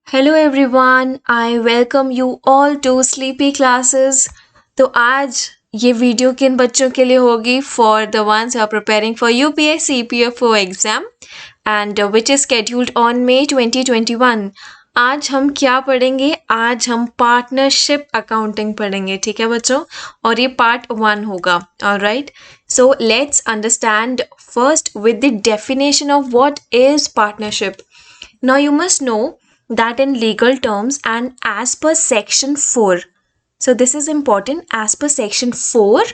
Hello everyone, I welcome you all to sleepy classes. तो आज ये वीडियो किन बच्चों के लिए होगी? For the ones who are preparing for UPSC PFO exam and which is scheduled on May 2021। आज हम क्या पढ़ेंगे? आज हम पार्टनरशिप अकाउंटिंग पढ़ेंगे, ठीक है बच्चों? और ये पार्ट 1 होगा। Alright, so let's understand first with the definition of what is partnership. Now you must know that in legal terms and as per section 4, so this is important, as per section 4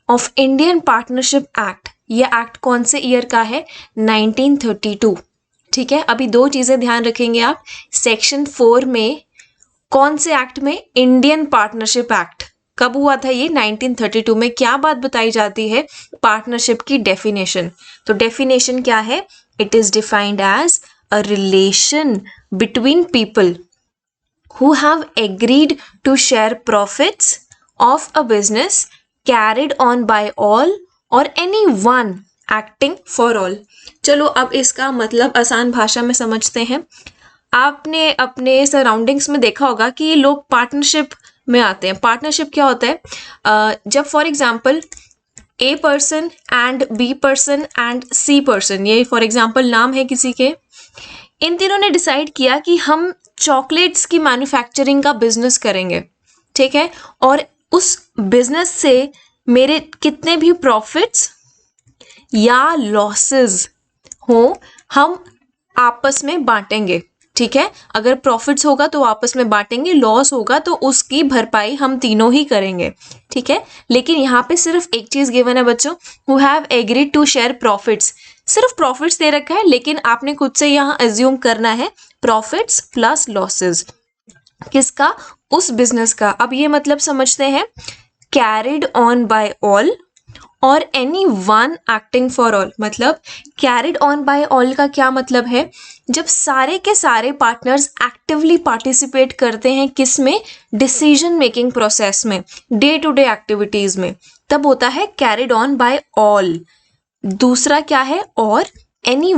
of Indian Partnership Act. ये act कौन से year का है? 1932. ठीक है, अभी दो चीजें ध्यान रखेंगे आप. सेक्शन 4 में कौन से एक्ट में? Indian partnership act. कब हुआ था ये? 1932 में. क्या बात बताई जाती है? पार्टनरशिप की डेफिनेशन. तो डेफिनेशन क्या है? It is defined as a relation between people who have agreed to share profits of a business carried on by all or any one acting for all. चलो अब इसका मतलब आसान भाषा में समझते हैं. आपने अपने सराउंडिंग्स में देखा होगा कि लोग पार्टनरशिप में आते हैं. पार्टनरशिप क्या होता है? जब for example A person and B person and C person, ये फॉर एग्जाम्पल नाम है किसी के, इन तीनों ने डिसाइड किया कि हम चॉकलेट्स की मैन्युफैक्चरिंग का बिजनेस करेंगे, ठीक है? और उस बिजनेस से मेरे कितने भी प्रॉफिट्स या लॉसेस हो, हम आपस में बांटेंगे, ठीक है? अगर प्रॉफिट्स होगा तो आपस में बांटेंगे, लॉस होगा तो उसकी भरपाई हम तीनों ही करेंगे, ठीक है? लेकिन यहाँ पे सिर्फ एक चीज गिवन है बच्चों, who have agreed to share profits. सिर्फ प्रॉफिट्स दे रखा है, लेकिन आपने खुद से यहाँ अज्यूम करना है प्रॉफिट्स प्लस लॉसेस. किसका? उस बिजनेस का. अब ये मतलब समझते हैं, कैरिड ऑन बाय ऑल और any one acting for all. मतलब कैरिड ऑन बाय ऑल का क्या मतलब है? जब सारे के सारे पार्टनर्स एक्टिवली पार्टिसिपेट करते हैं, किस में? डिसीजन मेकिंग प्रोसेस में, डे टू डे एक्टिविटीज में, तब होता है कैरिड ऑन बाय ऑल. दूसरा क्या है? और any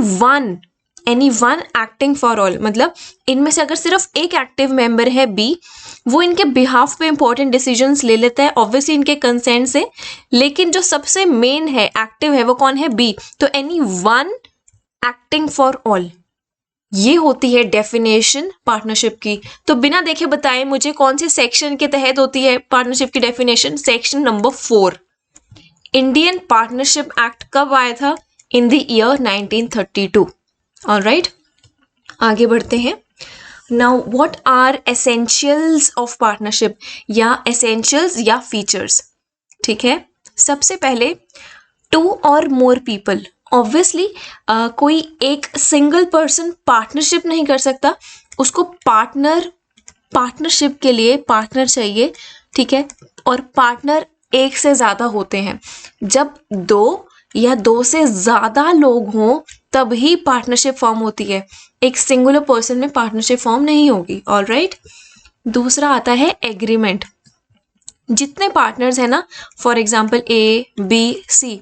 one acting for all. मतलब इनमें से अगर सिर्फ एक एक्टिव मेंबर है बी, वो इनके बिहाफ पे इंपॉर्टेंट डिसीजंस ले लेता है, ऑब्वियसली इनके कंसेंट से, लेकिन जो सबसे मेन है, एक्टिव है, वो कौन है? बी. तो any one acting for all, ये होती है डेफिनेशन पार्टनरशिप की. तो बिना देखे बताए मुझे कौन से सेक्शन के तहत होती है पार्टनरशिप की definition? Section number 4. Indian partnership act कब आया था? In the year 1932. ऑलराइट, आगे बढ़ते हैं. Now what are essentials of partnership, या एसेंशियल्स या फीचर्स, ठीक है? सबसे पहले, टू और मोर पीपल. ऑब्वियसली कोई एक सिंगल पर्सन पार्टनरशिप नहीं कर सकता, उसको पार्टनरशिप के लिए पार्टनर चाहिए, ठीक है? और पार्टनर एक से ज्यादा होते हैं. जब दो या दो से ज्यादा लोग हों तब ही पार्टनरशिप फॉर्म होती है. एक सिंगुलर पर्सन में पार्टनरशिप फॉर्म नहीं होगी. ऑलराइट, दूसरा आता है एग्रीमेंट. जितने पार्टनर्स हैं ना, for example A B C,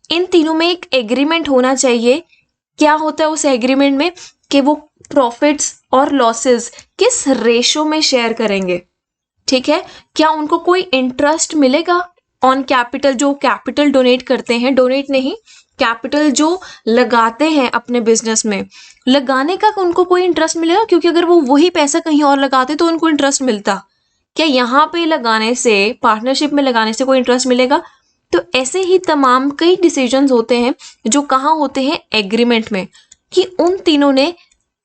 इन तीनों में एक एग्रीमेंट होना चाहिए. क्या होता है उस एग्रीमेंट में? कि वो प्रॉफिट्स और लॉसेस किस रेशो में शेयर करेंगे, ठीक है? क्या उनको कोई इंटरेस्ट मिलेगा ऑन कैपिटल? जो कैपिटल डोनेट करते हैं, डोनेट नहीं, कैपिटल जो लगाते हैं अपने बिजनेस में, लगाने का उनको कोई इंटरेस्ट मिलेगा? क्योंकि अगर वो वही पैसा कहीं और लगाते तो उनको इंटरेस्ट मिलता. क्या यहाँ पे लगाने से, पार्टनरशिप में लगाने से कोई इंटरेस्ट मिलेगा? तो ऐसे ही तमाम कई डिसीजंस होते हैं जो कहाँ होते हैं? एग्रीमेंट में, कि उन तीनों ने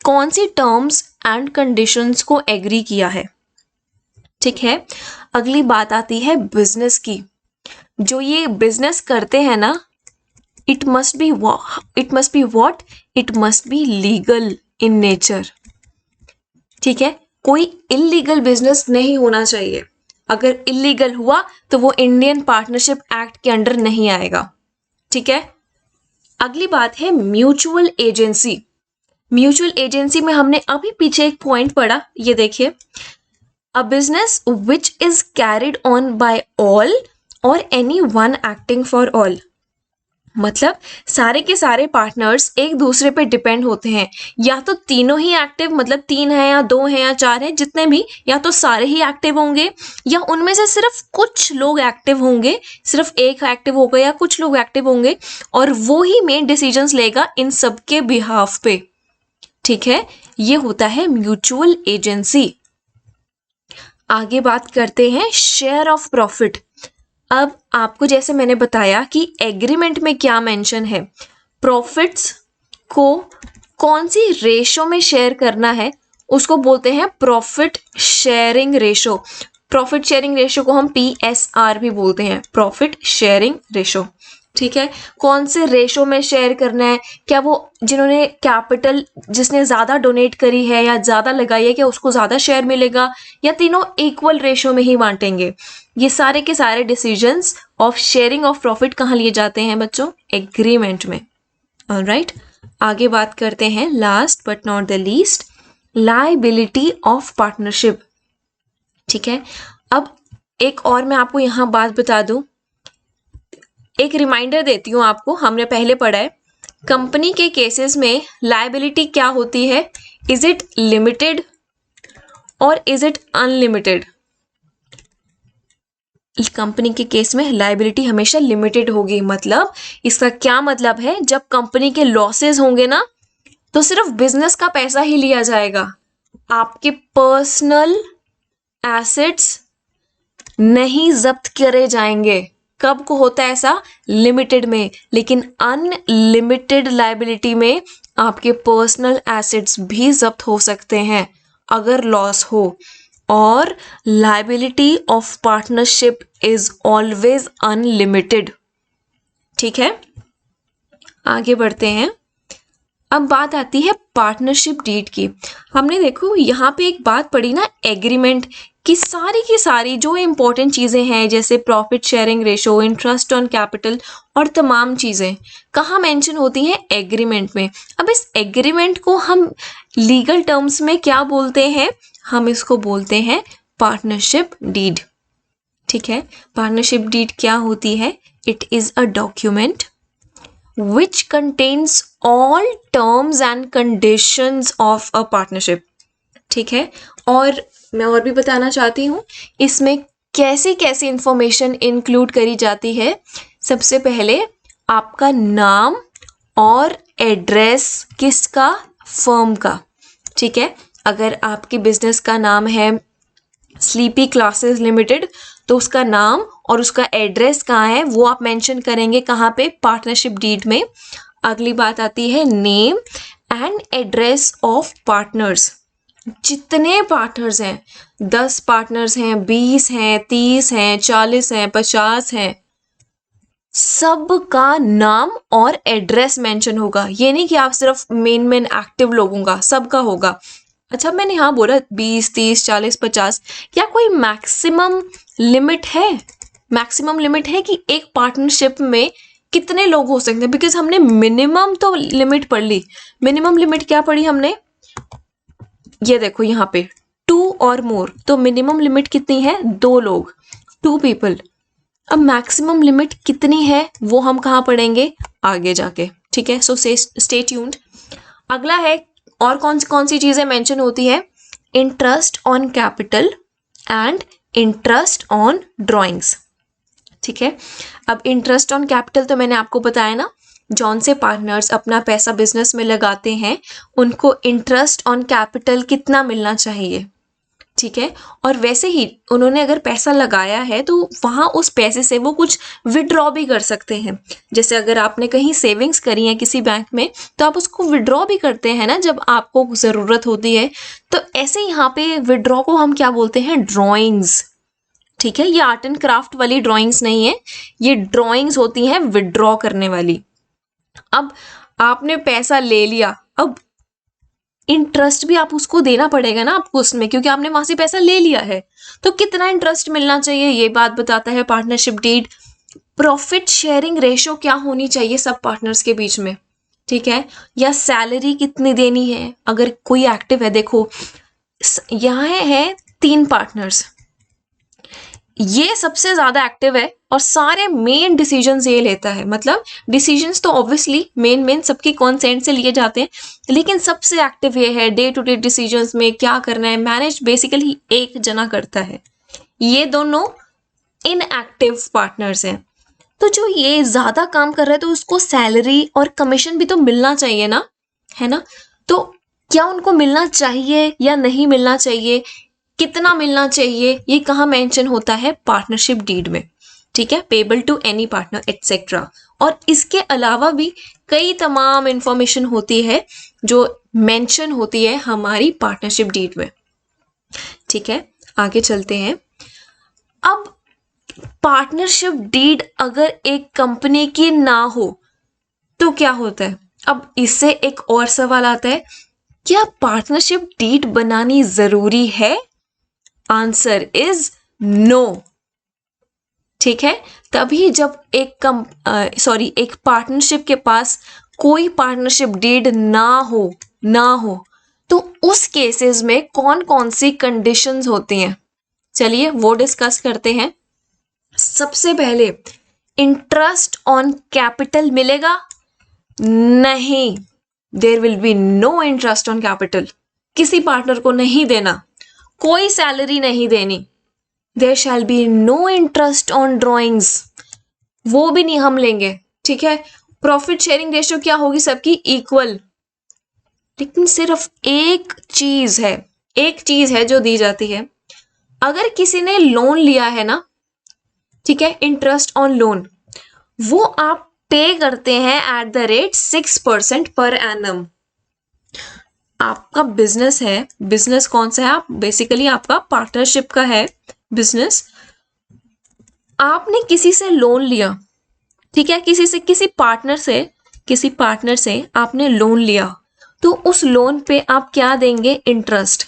कौन सी टर्म्स एंड कंडीशंस को एग्री किया है, ठीक है? अगली बात आती है बिजनेस की. जो ये बिजनेस करते हैं ना, it must be what? It must be legal in nature, ठीक है? कोई इलीगल बिजनेस नहीं होना चाहिए. अगर इलीगल हुआ तो वो इंडियन पार्टनरशिप एक्ट के अंडर नहीं आएगा, ठीक है? अगली बात है म्यूचुअल एजेंसी. म्यूचुअल एजेंसी में हमने अभी पीछे एक पॉइंट पढ़ा, ये देखिए, a business which is carried on by all or any one acting for all. मतलब सारे के सारे पार्टनर्स एक दूसरे पे डिपेंड होते हैं, या तो तीनों ही एक्टिव, मतलब 3 है या 2 है या 4 है, जितने भी, या तो सारे ही एक्टिव होंगे या उनमें से सिर्फ कुछ लोग एक्टिव होंगे, सिर्फ एक एक्टिव होगा या कुछ लोग एक्टिव होंगे, और वो ही मेन डिसीजंस लेगा इन सबके बिहाफ पे। ठीक है, ये होता है म्यूचुअल एजेंसी। आगे बात करते हैं शेयर ऑफ प्रॉफिट। अब आपको जैसे मैंने बताया कि एग्रीमेंट में क्या मेंशन है, प्रॉफिट्स को कौन सी रेशो में शेयर करना है उसको बोलते हैं profit sharing ratio. Profit sharing ratio को हम PSR भी बोलते हैं, प्रॉफिट शेयरिंग रेशो। ठीक है, कौन से रेशो में शेयर करना है, क्या वो जिन्होंने कैपिटल, जिसने ज़्यादा डोनेट करी है या ज़्यादा लगाई है, क्या उसको ज़्यादा शेयर मिलेगा, या तीनों इक्वल रेशो में ही बांटेंगे। ये सारे के सारे decisions of sharing of profit कहाँ लिए जाते हैं बच्चों, एग्रीमेंट में। ऑलराइट, आगे बात करते हैं last but not the least, liability of partnership. ठीक है, अब एक और मैं आपको यहाँ बात बता दूं, एक रिमाइंडर देती हूँ आपको, हमने पहले पढ़ा है कंपनी के केसेस में लायबिलिटी क्या होती है, इज इट लिमिटेड और इज इट अनलिमिटेड। कंपनी के केस में लायबिलिटी हमेशा लिमिटेड होगी, मतलब इसका क्या मतलब है, जब कंपनी के लॉसेस होंगे ना तो सिर्फ बिजनेस का पैसा ही लिया जाएगा, आपके पर्सनल एसेट्स नहीं जब्त करे जाएंगे। कब को होता है ऐसा, लिमिटेड में, लेकिन अनलिमिटेड लायबिलिटी में आपके पर्सनल एसेट्स भी जब्त हो सकते हैं अगर लॉस हो, और liability of partnership is always unlimited. ठीक है, आगे बढ़ते हैं। अब बात आती है पार्टनरशिप डीड की। हमने देखो यहाँ पे एक बात पढ़ी ना, एग्रीमेंट की सारी जो इंपॉर्टेंट चीज़ें हैं, जैसे profit sharing ratio, interest on capital और तमाम चीज़ें कहाँ मेंशन होती हैं, एग्रीमेंट में। अब इस एग्रीमेंट को हम लीगल टर्म्स में क्या बोलते हैं, हम इसको बोलते हैं पार्टनरशिप डीड। ठीक है, पार्टनरशिप डीड क्या होती है, it is a document which contains all terms and conditions of a partnership। ठीक है, और मैं और भी बताना चाहती हूँ इसमें कैसी कैसी इंफॉर्मेशन इंक्लूड करी जाती है। सबसे पहले आपका नाम और एड्रेस, किसका, फर्म का। ठीक है, अगर आपके बिजनेस का नाम है स्लीपी क्लासेस लिमिटेड तो उसका नाम और उसका एड्रेस कहाँ है वो आप मेंशन करेंगे, कहाँ पे, पार्टनरशिप डीड में। अगली बात आती है name and address of partners. जितने पार्टनर्स हैं, 10 पार्टनर्स हैं, 20 हैं, 30 हैं, 40 हैं, 50 हैं, सबका नाम और एड्रेस मेंशन होगा। ये नहीं कि आप सिर्फ मेन एक्टिव लोगों का, सबका होगा। अच्छा, मैंने यहाँ बोला 20, 30, 40, 50, क्या कोई मैक्सिमम लिमिट है, मैक्सिमम लिमिट है कि एक पार्टनरशिप में कितने लोग हो सकते हैं, बिकॉज हमने मिनिमम तो लिमिट पढ़ ली। मिनिमम लिमिट क्या पढ़ी हमने, ये देखो यहाँ पे 2 और मोर, तो मिनिमम लिमिट कितनी है, 2 लोग, 2 पीपल। अब मैक्सिमम लिमिट कितनी है वो हम कहाँ पढ़ेंगे, आगे जाके। ठीक है, सो स्टे ट्यून्ड। अगला है, और कौन सी चीज़ें मेंशन होती है, interest on capital and interest on drawings. ठीक है, अब इंटरेस्ट ऑन कैपिटल तो मैंने आपको बताया ना, जौन से पार्टनर्स अपना पैसा बिजनेस में लगाते हैं उनको इंटरेस्ट ऑन कैपिटल कितना मिलना चाहिए। ठीक है, और वैसे ही उन्होंने अगर पैसा लगाया है तो वहाँ उस पैसे से वो कुछ विड्रॉ भी कर सकते हैं। जैसे अगर आपने कहीं सेविंग्स करी है किसी बैंक में तो आप उसको विड्रॉ भी करते हैं ना जब आपको ज़रूरत होती है। तो ऐसे यहाँ पे विड्रॉ को हम क्या बोलते हैं, ड्राइंग्स। ठीक है, ये आर्ट एंड क्राफ्ट वाली ड्राइंग्स नहीं है, ये ड्राइंग्स होती हैं विड्रॉ करने वाली। अब आपने पैसा ले लिया, अब इंटरेस्ट भी आप उसको देना पड़ेगा ना आपको उसमें, क्योंकि आपने वहां से पैसा ले लिया है, तो कितना इंटरेस्ट मिलना चाहिए ये बात बताता है partnership deed. Profit sharing ratio क्या होनी चाहिए सब पार्टनर्स के बीच में। ठीक है, या सैलरी कितनी देनी है अगर कोई एक्टिव है। देखो यहाँ है 3 पार्टनर्स, ये सबसे ज्यादा एक्टिव है और सारे मेन डिसीजंस ये लेता है। मतलब डिसीजंस तो ऑब्वियसली मेन सबकी कॉन्सेंट से लिए जाते हैं, लेकिन सबसे एक्टिव ये है। डे टू डे डिसीजंस में क्या करना है मैनेज बेसिकली एक जना करता है। ये दोनों इनएक्टिव पार्टनर्स हैं। तो जो ये ज्यादा काम कर रहा है तो उसको सैलरी और कमीशन भी तो मिलना चाहिए ना, है ना। तो क्या उनको मिलना चाहिए या नहीं मिलना चाहिए, कितना मिलना चाहिए, ये कहाँ मेंशन होता है? पार्टनरशिप डीड में, ठीक है। Payable to any partner etcetera. और इसके अलावा भी कई तमाम इंफॉर्मेशन होती है जो मेंशन होती है हमारी पार्टनरशिप डीड में, ठीक है। आगे चलते हैं। अब पार्टनरशिप डीड अगर एक कंपनी की ना हो तो क्या होता है? अब इससे एक और सवाल आता है, क्या पार्टनरशिप डीड बनानी जरूरी है? आंसर इज नो, ठीक है। तभी जब एक एक पार्टनरशिप के पास कोई पार्टनरशिप डीड ना हो तो उस केसेस में कौन कौन सी कंडीशंस होती हैं, चलिए वो डिस्कस करते हैं। सबसे पहले, इंटरेस्ट ऑन कैपिटल मिलेगा? नहीं, there will be no interest on capital. किसी पार्टनर को नहीं देना, कोई सैलरी नहीं देनी। There shall be no interest on drawings, वो भी नहीं हम लेंगे, ठीक है। प्रॉफिट शेयरिंग रेशियो क्या होगी? सबकी इक्वल। लेकिन सिर्फ एक चीज है जो दी जाती है। अगर किसी ने लोन लिया है ना, ठीक है, इंटरेस्ट ऑन लोन, वो आप पे करते हैं at the rate 6% per annum. आपका बिजनेस है, बिजनेस कौन सा है? आप बेसिकली आपका पार्टनरशिप का है बिजनेस। आपने किसी से लोन लिया, ठीक है, किसी पार्टनर से आपने लोन लिया, तो उस लोन पे आप क्या देंगे? इंटरेस्ट,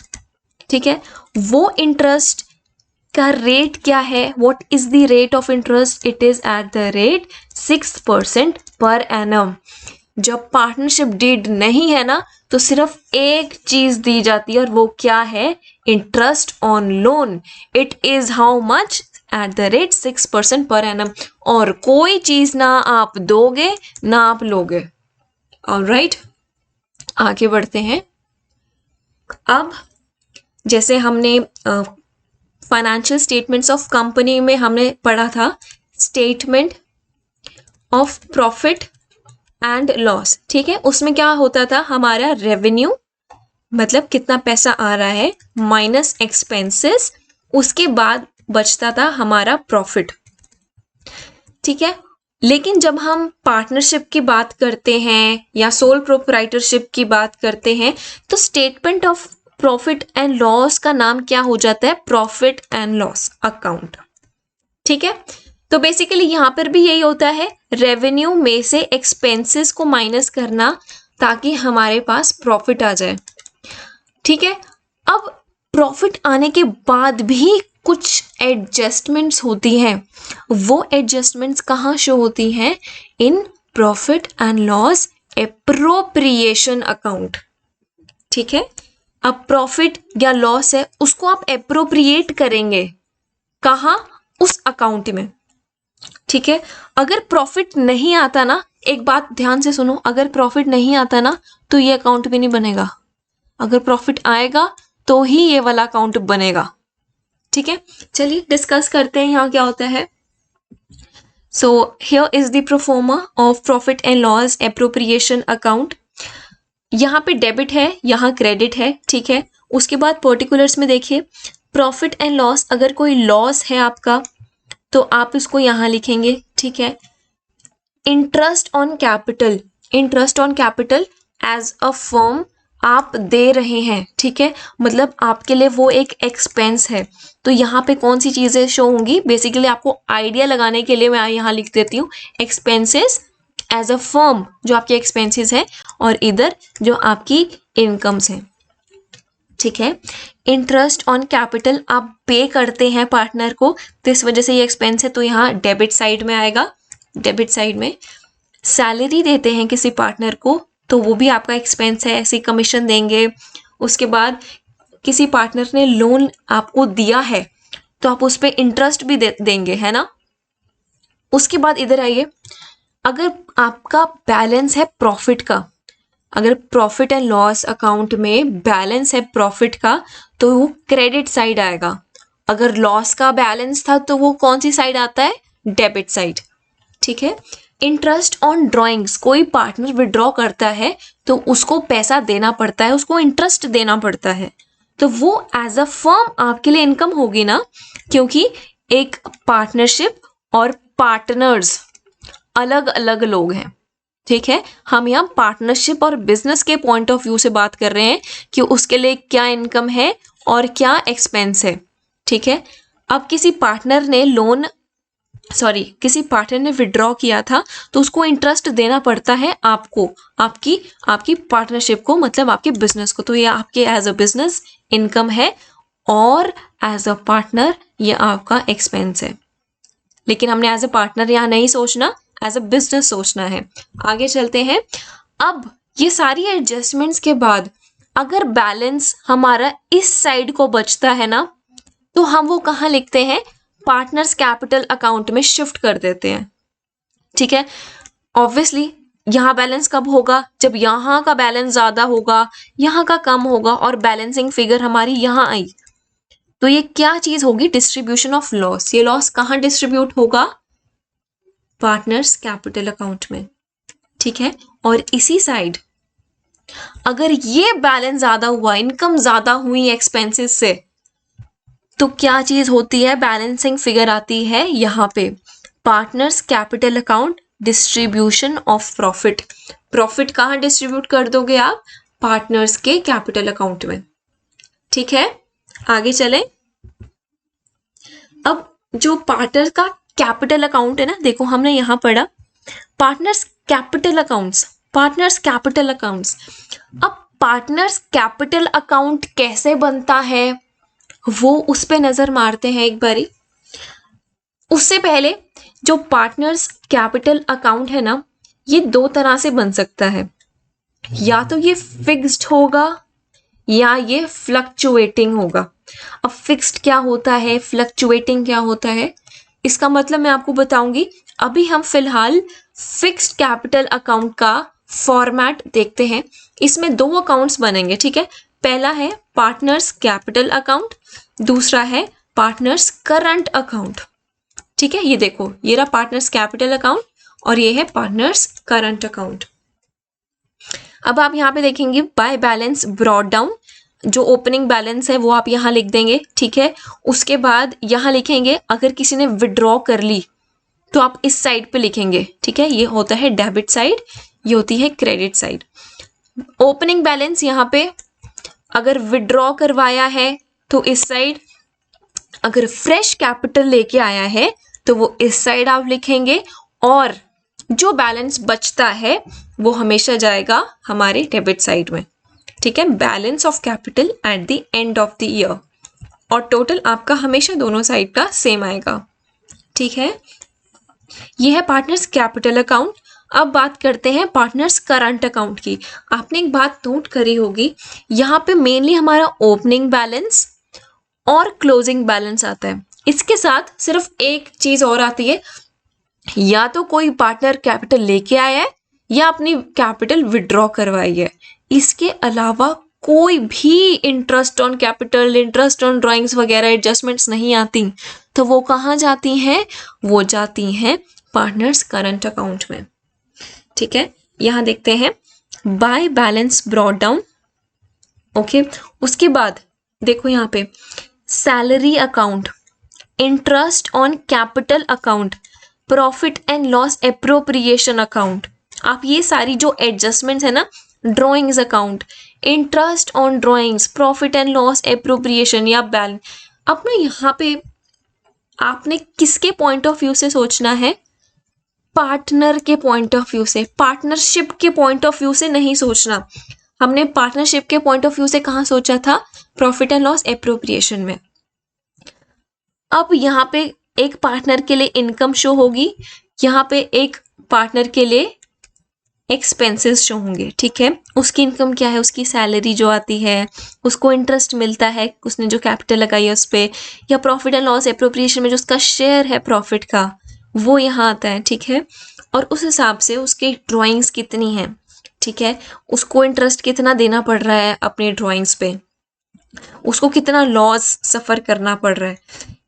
ठीक है। वो इंटरेस्ट का रेट क्या है? What is the rate of interest? It is at the rate 6% per annum. जब पार्टनरशिप डीड नहीं है ना, तो सिर्फ एक चीज दी जाती है और वो क्या है? Interest on loan. It is how much? At the rate 6% per annum. और कोई चीज ना आप दोगे ना आप लोगे। ऑलराइट, आगे बढ़ते हैं। अब जैसे हमने फाइनेंशियल स्टेटमेंट्स ऑफ कंपनी में हमने पढ़ा था statement of profit and loss, ठीक है। उसमें क्या होता था? हमारा रेवेन्यू, मतलब कितना पैसा आ रहा है, माइनस एक्सपेंसेस, उसके बाद बचता था हमारा प्रॉफिट, ठीक है। लेकिन जब हम पार्टनरशिप की बात करते हैं या सोल प्रोप्राइटरशिप की बात करते हैं, तो statement of profit and loss का नाम क्या हो जाता है? प्रॉफिट एंड लॉस अकाउंट, ठीक है। तो बेसिकली यहां पर भी यही होता है, रेवेन्यू में से एक्सपेंसेस को माइनस करना ताकि हमारे पास प्रॉफिट आ जाए, ठीक है। अब प्रॉफिट आने के बाद भी कुछ एडजस्टमेंट्स होती हैं। वो एडजस्टमेंट्स कहाँ शो होती हैं? In profit and loss appropriation account, ठीक है। अब प्रॉफिट या लॉस है, उसको आप एप्रोप्रिएट करेंगे कहाँ? उस अकाउंट में, ठीक है। अगर प्रॉफिट नहीं आता ना, एक बात ध्यान से सुनो, अगर प्रॉफिट नहीं आता ना तो ये अकाउंट भी नहीं बनेगा। अगर प्रॉफिट आएगा तो ही ये वाला अकाउंट बनेगा, ठीक है। चलिए डिस्कस करते हैं यहाँ क्या होता है। So here is the proforma of profit and loss appropriation account. यहाँ पे डेबिट है, यहाँ क्रेडिट है, ठीक है। उसके बाद पर्टिकुलर्स में देखिए, प्रॉफिट एंड लॉस, अगर कोई लॉस है आपका तो आप इसको यहाँ लिखेंगे, ठीक है। Interest on capital, interest on capital as a firm आप दे रहे हैं, ठीक है, मतलब आपके लिए वो एक एक्सपेंस है। तो यहाँ पे कौन सी चीजें शो होंगी? बेसिकली आपको आइडिया लगाने के लिए मैं यहाँ लिख देती हूँ एक्सपेंसेस एज अ फर्म, जो आपके एक्सपेंसेस है, और इधर जो आपकी इनकम्स हैं, ठीक है। इंटरेस्ट ऑन कैपिटल आप पे करते हैं पार्टनर को, तो इस वजह से ये एक्सपेंस है, तो यहाँ डेबिट साइड में आएगा। डेबिट साइड में सैलरी देते हैं किसी पार्टनर को, तो वो भी आपका एक्सपेंस है, ऐसे कमीशन देंगे। उसके बाद किसी पार्टनर ने लोन आपको दिया है तो आप उस पर इंटरेस्ट भी देंगे, है ना। उसके बाद इधर आइए, अगर आपका बैलेंस है प्रॉफिट का, अगर प्रॉफिट एंड लॉस अकाउंट में बैलेंस है प्रॉफिट का तो वो क्रेडिट साइड आएगा। अगर लॉस का बैलेंस था तो वो कौन सी साइड आता है, डेबिट साइड। ठीक है। इंटरेस्ट ऑन ड्राइंग्स, कोई पार्टनर विड्रॉ करता है तो उसको पैसा देना पड़ता है, उसको इंटरेस्ट देना पड़ता है, तो वो एज अ फर्म आपके लिए इनकम होगी ना, क्योंकि एक पार्टनरशिप और पार्टनर्स अलग अलग लोग हैं। ठीक है, हम यहाँ पार्टनरशिप और बिजनेस के पॉइंट ऑफ व्यू से बात कर रहे हैं कि उसके लिए क्या इनकम है और क्या एक्सपेंस है। ठीक है, अब किसी पार्टनर ने विड्रॉ किया था तो उसको इंटरेस्ट देना पड़ता है आपको, आपकी पार्टनरशिप को, मतलब आपके बिजनेस को। तो ये आपके एज अ बिजनेस इनकम है और एज अ पार्टनर ये आपका एक्सपेंस है। लेकिन हमने एज अ पार्टनर यहाँ नहीं सोचना, एज अ बिजनेस सोचना है। आगे चलते हैं। अब ये सारी एडजस्टमेंट्स के बाद अगर बैलेंस हमारा इस साइड को बचता है ना, तो हम वो कहाँ लिखते हैं, पार्टनर्स कैपिटल अकाउंट में शिफ्ट कर देते हैं। ठीक है, ऑब्वियसली यहाँ बैलेंस कब होगा, जब यहाँ का बैलेंस ज्यादा होगा, यहाँ का कम होगा और बैलेंसिंग फिगर हमारी यहाँ आई, तो ये क्या चीज होगी, डिस्ट्रीब्यूशन ऑफ लॉस। ये लॉस कहाँ डिस्ट्रीब्यूट होगा, पार्टनर्स कैपिटल अकाउंट में। ठीक है, और इसी साइड अगर ये बैलेंस ज्यादा हुआ, इनकम ज्यादा हुई एक्सपेंसेस से, तो क्या चीज होती है, बैलेंसिंग फिगर आती है यहाँ पे, partners capital account distribution of profit. Profit कहाँ डिस्ट्रीब्यूट कर दोगे आप, पार्टनर्स के कैपिटल अकाउंट में। ठीक है, आगे चलें। अब जो पार्टनर का कैपिटल अकाउंट है ना, देखो हमने यहां पढ़ा partners capital accounts, partners capital accounts. अब पार्टनर्स कैपिटल अकाउंट कैसे बनता है वो उस पे नजर मारते हैं एक बारी। उससे पहले जो पार्टनर्स कैपिटल अकाउंट है ना, ये दो तरह से बन सकता है, या तो ये फिक्स्ड होगा या ये फ्लक्चुएटिंग होगा। अब फिक्स्ड क्या होता है, फ्लक्चुएटिंग क्या होता है, इसका मतलब मैं आपको बताऊंगी। अभी हम फिलहाल फिक्स्ड कैपिटल अकाउंट का फॉर्मेट देखते हैं। इसमें दो अकाउंट्स बनेंगे। ठीक है, पहला है पार्टनर्स कैपिटल अकाउंट, दूसरा है पार्टनर्स करंट अकाउंट। ठीक है, ये देखो, ये रहा पार्टनर्स कैपिटल अकाउंट और ये है पार्टनर्स करंट अकाउंट। अब आप यहाँ पे देखेंगे बाय बैलेंस ब्रॉट डाउन, जो ओपनिंग बैलेंस है वो आप यहाँ लिख देंगे। ठीक है, उसके बाद यहाँ लिखेंगे अगर किसी ने विड्रॉ कर ली तो आप इस साइड पे लिखेंगे। ठीक है, ये होता है डेबिट साइड, ये होती है क्रेडिट साइड। ओपनिंग बैलेंस यहाँ पे अगर विड्रॉ करवाया है तो इस साइड, अगर फ्रेश कैपिटल लेके आया है तो वो इस साइड आप लिखेंगे, और जो बैलेंस बचता है वो हमेशा जाएगा हमारे डेबिट साइड में। ठीक है, balance of capital at the end of the year, और टोटल आपका हमेशा दोनों साइड का सेम आएगा। ठीक है, ये है पार्टनर्स कैपिटल अकाउंट। अब बात करते हैं पार्टनर्स करंट अकाउंट की। आपने एक बात नोट करी होगी, यहाँ पे मेनली हमारा ओपनिंग बैलेंस और क्लोजिंग बैलेंस आता है। इसके साथ सिर्फ एक चीज और आती है, या तो कोई पार्टनर कैपिटल लेके आया है या अपनी कैपिटल विड्रॉ करवाई है। इसके अलावा कोई भी interest on capital, interest on drawings वगैरह एडजस्टमेंट्स नहीं आती। तो वो कहाँ जाती हैं, वो जाती हैं पार्टनर्स करंट अकाउंट में। ठीक है, यहाँ देखते हैं by balance brought down. Okay, उसके बाद देखो यहाँ पे salary account, interest on capital account, profit and loss appropriation account. आप ये सारी जो एडजस्टमेंट्स है ना, drawings account, interest on drawings, profit and loss appropriation या बैलेंस, अब ना यहाँ पे आपने किसके पॉइंट ऑफ व्यू से सोचना है, पार्टनर के पॉइंट ऑफ व्यू से, पार्टनरशिप के पॉइंट ऑफ व्यू से नहीं सोचना। हमने पार्टनरशिप के पॉइंट ऑफ व्यू से कहाँ सोचा था, प्रॉफिट एंड लॉस एप्रोप्रिएशन में। अब यहाँ पे एक पार्टनर के लिए इनकम शो होगी, यहाँ पे एक पार्टनर के लिए एक्सपेंसेस शो होंगे। ठीक है, उसकी इनकम क्या है, उसकी सैलरी जो आती है, उसको इंटरेस्ट मिलता है उसने जो कैपिटल लगाई है उस पर, या प्रॉफिट एंड लॉस एप्रोप्रिएशन में जो उसका शेयर है प्रॉफिट का वो यहाँ आता है, ठीक है। और उस हिसाब से उसकी ड्राइंग्स कितनी हैं, ठीक है, उसको इंटरेस्ट कितना देना पड़ रहा है अपनी ड्राइंग्स पे, उसको कितना लॉस सफ़र करना पड़ रहा है,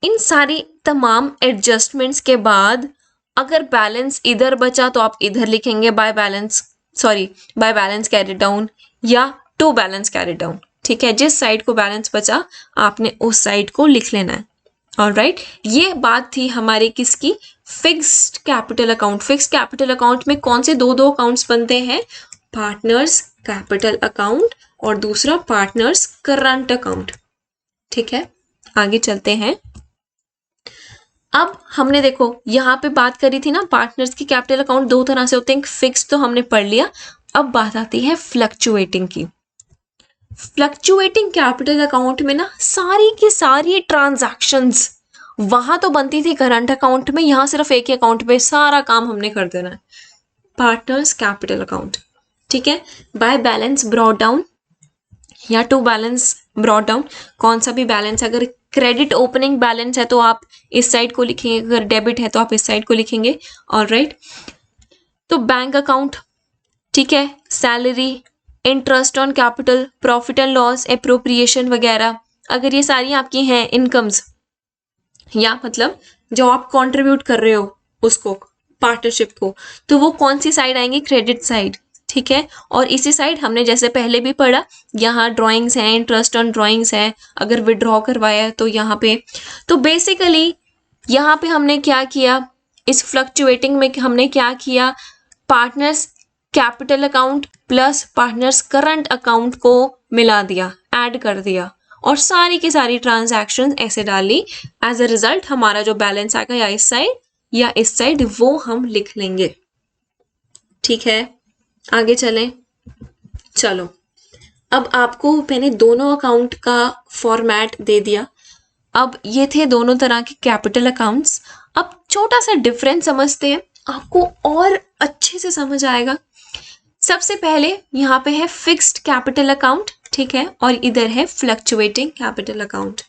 इन सारी तमाम एडजस्टमेंट्स के बाद अगर बैलेंस इधर बचा तो आप इधर लिखेंगे बाय बैलेंस कैरी डाउन या टू बैलेंस कैरी डाउन, ठीक है। जिस साइड को बैलेंस बचा आपने उस साइड को लिख लेना है। ऑलराइट, ये बात थी हमारी किसकी, fixed capital account. Fixed capital account में कौन से दो दो अकाउंट्स बनते हैं, पार्टनर्स कैपिटल अकाउंट और दूसरा पार्टनर्स करंट अकाउंट, ठीक है। आगे चलते हैं। अब हमने देखो यहाँ पे बात करी थी ना, पार्टनर्स की कैपिटल अकाउंट दो तरह से होते हैं, फिक्स तो हमने पढ़ लिया। अब बात आती है फ्लक्चुएटिंग की। फ्लक्चुएटिंग कैपिटल अकाउंट में ना सारी की सारी ट्रांजैक्शंस वहां तो बनती थी करंट अकाउंट में, यहाँ सिर्फ एक ही अकाउंट पे सारा काम हमने कर देना है, पार्टनर्स कैपिटल अकाउंट, ठीक है। बाय बैलेंस ब्रॉट डाउन या टू बैलेंस ब्रॉट डाउन, कौन सा भी बैलेंस, अगर क्रेडिट ओपनिंग बैलेंस है तो आप इस साइड को लिखेंगे, अगर डेबिट है तो आप इस साइड को लिखेंगे। ऑलराइट, तो बैंक अकाउंट, ठीक है, salary, interest on capital, profit and loss, appropriation वगैरह, अगर ये सारी आपकी हैं इनकम्स, या मतलब जो आप कंट्रीब्यूट कर रहे हो उसको पार्टनरशिप को, तो वो कौन सी साइड आएंगी, क्रेडिट साइड, ठीक है। और इसी साइड हमने जैसे पहले भी पढ़ा, यहाँ ड्राइंग्स हैं, इंटरेस्ट ऑन ड्राइंग्स है, अगर विड्रॉ करवाया है तो यहाँ पे, तो बेसिकली यहाँ पे हमने क्या किया, इस फ्लक्चुएटिंग में हमने क्या किया, partners capital account plus partners current account को मिला दिया, ऐड कर दिया और सारी की सारी ट्रांजैक्शन ऐसे डाली। एज अ रिजल्ट हमारा जो बैलेंस आएगा या इस साइड या इस साइड वो हम लिख लेंगे, ठीक है। आगे चलें। चलो, अब आपको मैंने दोनों अकाउंट का फॉर्मेट दे दिया। अब ये थे दोनों तरह के कैपिटल अकाउंट्स। अब छोटा सा डिफरेंस समझते हैं, आपको और अच्छे से समझ आएगा। सबसे पहले यहाँ पे है फिक्स्ड कैपिटल अकाउंट, ठीक है, और इधर है फ्लक्चुएटिंग कैपिटल अकाउंट।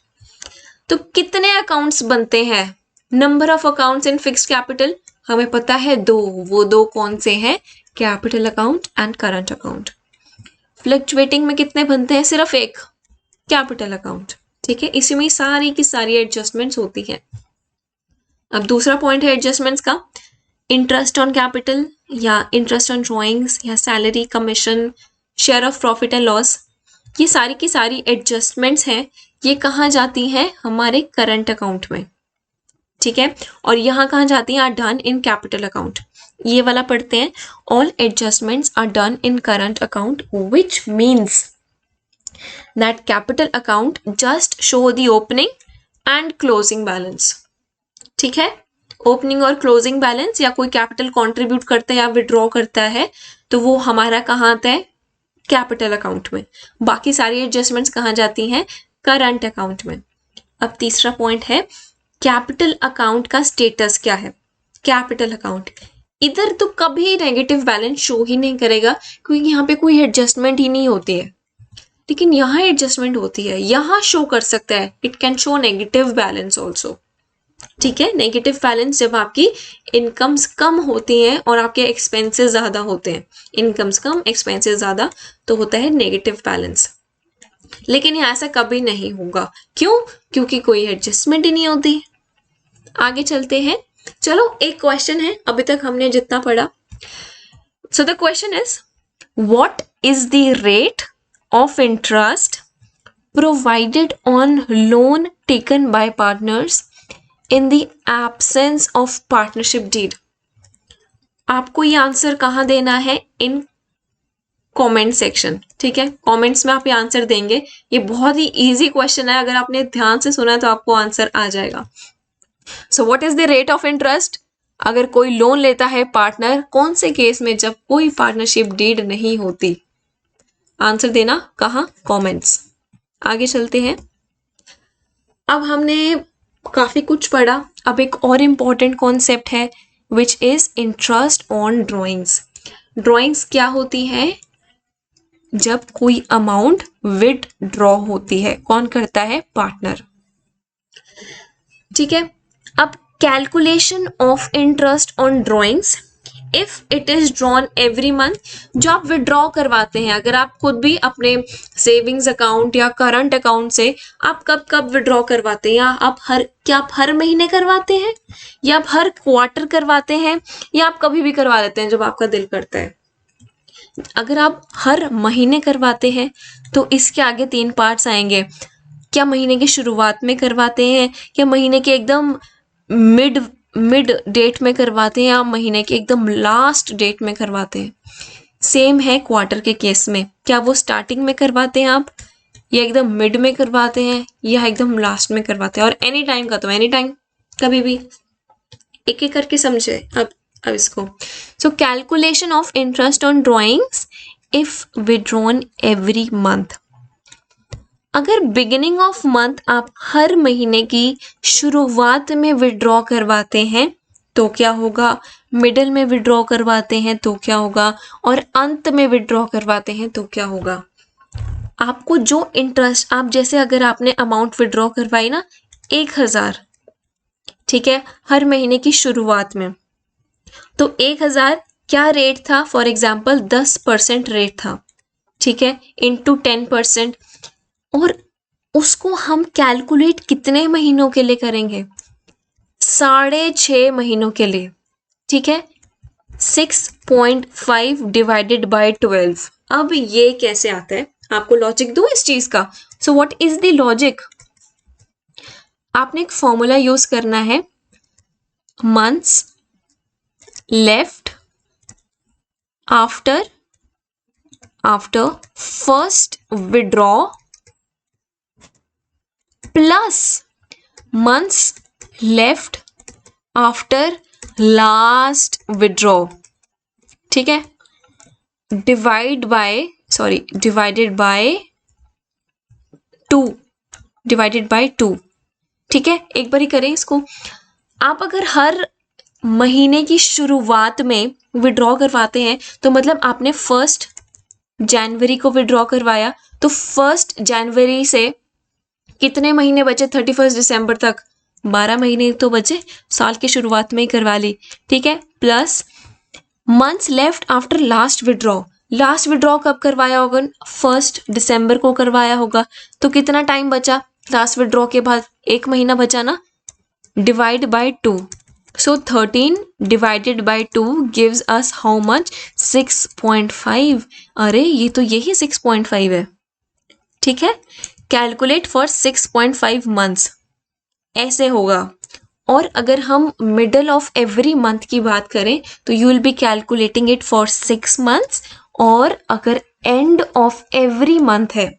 तो कितने अकाउंट्स बनते हैं, number of accounts in fixed capital हमें पता है दो, वो दो कौन से हैं, capital account and current account. Fluctuating में कितने बनते हैं, सिर्फ एक, कैपिटल अकाउंट, ठीक है। इसी में सारी की सारी एडजस्टमेंट्स होती हैं। अब दूसरा पॉइंट है एडजस्टमेंट्स का, इंटरेस्ट ऑन कैपिटल या इंटरेस्ट ऑन ड्रॉइंग्स या salary, commission, share of profit and loss, ये सारी की सारी एडजस्टमेंट्स हैं, ये कहाँ जाती हैं, हमारे करंट अकाउंट में, ठीक है। और यहाँ कहाँ जाती हैं, are done in capital account. ये वाला पढ़ते हैं, all adjustments are done in current account which means that capital account just show the opening and closing balance, ठीक है। ओपनिंग और क्लोजिंग बैलेंस, या कोई कैपिटल कंट्रीब्यूट करता है या विड्रॉ करता है तो वो हमारा कहाँ आता है, कैपिटल अकाउंट में। बाकी सारी एडजस्टमेंट्स कहाँ जाती हैं, करंट अकाउंट में। अब तीसरा पॉइंट है कैपिटल अकाउंट का स्टेटस क्या है। कैपिटल अकाउंट इधर तो कभी नेगेटिव बैलेंस शो ही नहीं करेगा क्योंकि यहाँ पे कोई एडजस्टमेंट ही नहीं होती है, लेकिन यहाँ एडजस्टमेंट होती है, यहाँ शो कर सकता है, it can show negative balance also, ठीक है। नेगेटिव बैलेंस जब आपकी इनकम्स कम होती हैं और आपके एक्सपेंसेस ज़्यादा होते हैं, इनकम्स कम एक्सपेंसेस ज़्यादा, तो होता है नेगेटिव बैलेंस। लेकिन यहाँ ऐसा कभी नहीं होगा, क्यों, क्योंकि कोई एडजस्टमेंट ही नहीं होती। आगे चलते हैं। चलो, एक क्वेश्चन है, अभी तक हमने जितना पढ़ा। So the question is, what is the rate of interest provided on loan taken by partners in the absence of partnership deed. आपको ये आंसर कहाँ देना है, इन कमेंट सेक्शन, ठीक है। कमेंट्स में आप ये आंसर देंगे। ये बहुत ही इजी क्वेश्चन है, अगर आपने ध्यान से सुना तो आपको आंसर आ जाएगा। So what is the rate of interest, अगर कोई लोन लेता है पार्टनर, कौन से केस में, जब कोई पार्टनरशिप डीड नहीं होती। आंसर देना कहाँ, कमेंट्स। आगे चलते हैं। अब हमने काफी कुछ पढ़ा, अब एक और इम्पॉर्टेंट कॉन्सेप्ट है which is interest on drawings. Drawings क्या होती है, जब कोई अमाउंट विथड्रॉ होती है, कौन करता है, पार्टनर, ठीक है। अब calculation of interest on drawings if it is drawn every month. जो आप विड्रॉ करवाते हैं, अगर आप खुद भी अपने सेविंग्स अकाउंट या करंट अकाउंट से आप कब कब विड्रॉ करवाते हैं, या आप हर महीने करवाते हैं, या आप हर क्वार्टर करवाते हैं, या आप कभी भी करवा लेते हैं जब आपका दिल करता है। अगर आप हर महीने करवाते हैं तो इसके आगे 3 पार्ट्स आएंगे। क्या महीने की शुरुआत में करवाते हैं, क्या महीने के एकदम मिड डेट में करवाते हैं, या महीने के एकदम लास्ट डेट में करवाते हैं। सेम है क्वार्टर के केस में, क्या वो स्टार्टिंग में करवाते हैं आप, या एकदम मिड में करवाते हैं, या एकदम लास्ट में करवाते हैं। और एनी टाइम का तो एनी टाइम, कभी भी। एक एक करके समझे अब इसको। So calculation of interest on drawings if withdrawn every month. अगर बिगिनिंग ऑफ मंथ आप हर महीने की शुरुआत में विड्रॉ करवाते हैं तो क्या होगा, मिडिल में विड्रॉ करवाते हैं तो क्या होगा, और अंत में विड्रॉ करवाते हैं तो क्या होगा। आपको जो इंटरेस्ट, आप जैसे अगर आपने अमाउंट विड्रॉ करवाई ना 1000, ठीक है, हर महीने की शुरुआत में, तो 1000 क्या रेट था, फॉर एग्जाम्पल 10% रेट था, ठीक है, इंटू 10%। और उसको हम कैलकुलेट कितने महीनों के लिए करेंगे, 6.5 महीनों के लिए, ठीक है। 6.5 डिवाइडेड बाय 12। अब ये कैसे आता है, आपको लॉजिक दूं इस चीज का। So what is the logic, आपने एक फॉर्मूला यूज करना है, months left after first withdraw plus months left after last withdraw, ठीक है, डिवाइडेड बाय 2, ठीक है। एक बार ही करें इसको। आप अगर हर महीने की शुरुआत में विड्रॉ करवाते हैं तो मतलब आपने 1 जनवरी को विड्रॉ करवाया, तो 1 जनवरी से कितने महीने बचे, 31 दिसंबर तक, 12 महीने तो बचे, साल की शुरुआत में ही करवा ली, ठीक है। Plus months left after last withdraw कब करवाया होगा, 1 दिसंबर को करवाया होगा, तो कितना टाइम बचा लास्ट विड्रॉ के बाद, 1 महीना बचा ना, divide by 2। So 13 divided by 2 gives us how much, 6.5। अरे ये तो यही 6.5 है, ठीक है। कैलकुलेट फॉर 6.5 मंथ्स, ऐसे होगा। और अगर हम मिडल ऑफ एवरी मंथ की बात करें तो you will be calculating it for 6 months, और अगर एंड ऑफ एवरी मंथ है,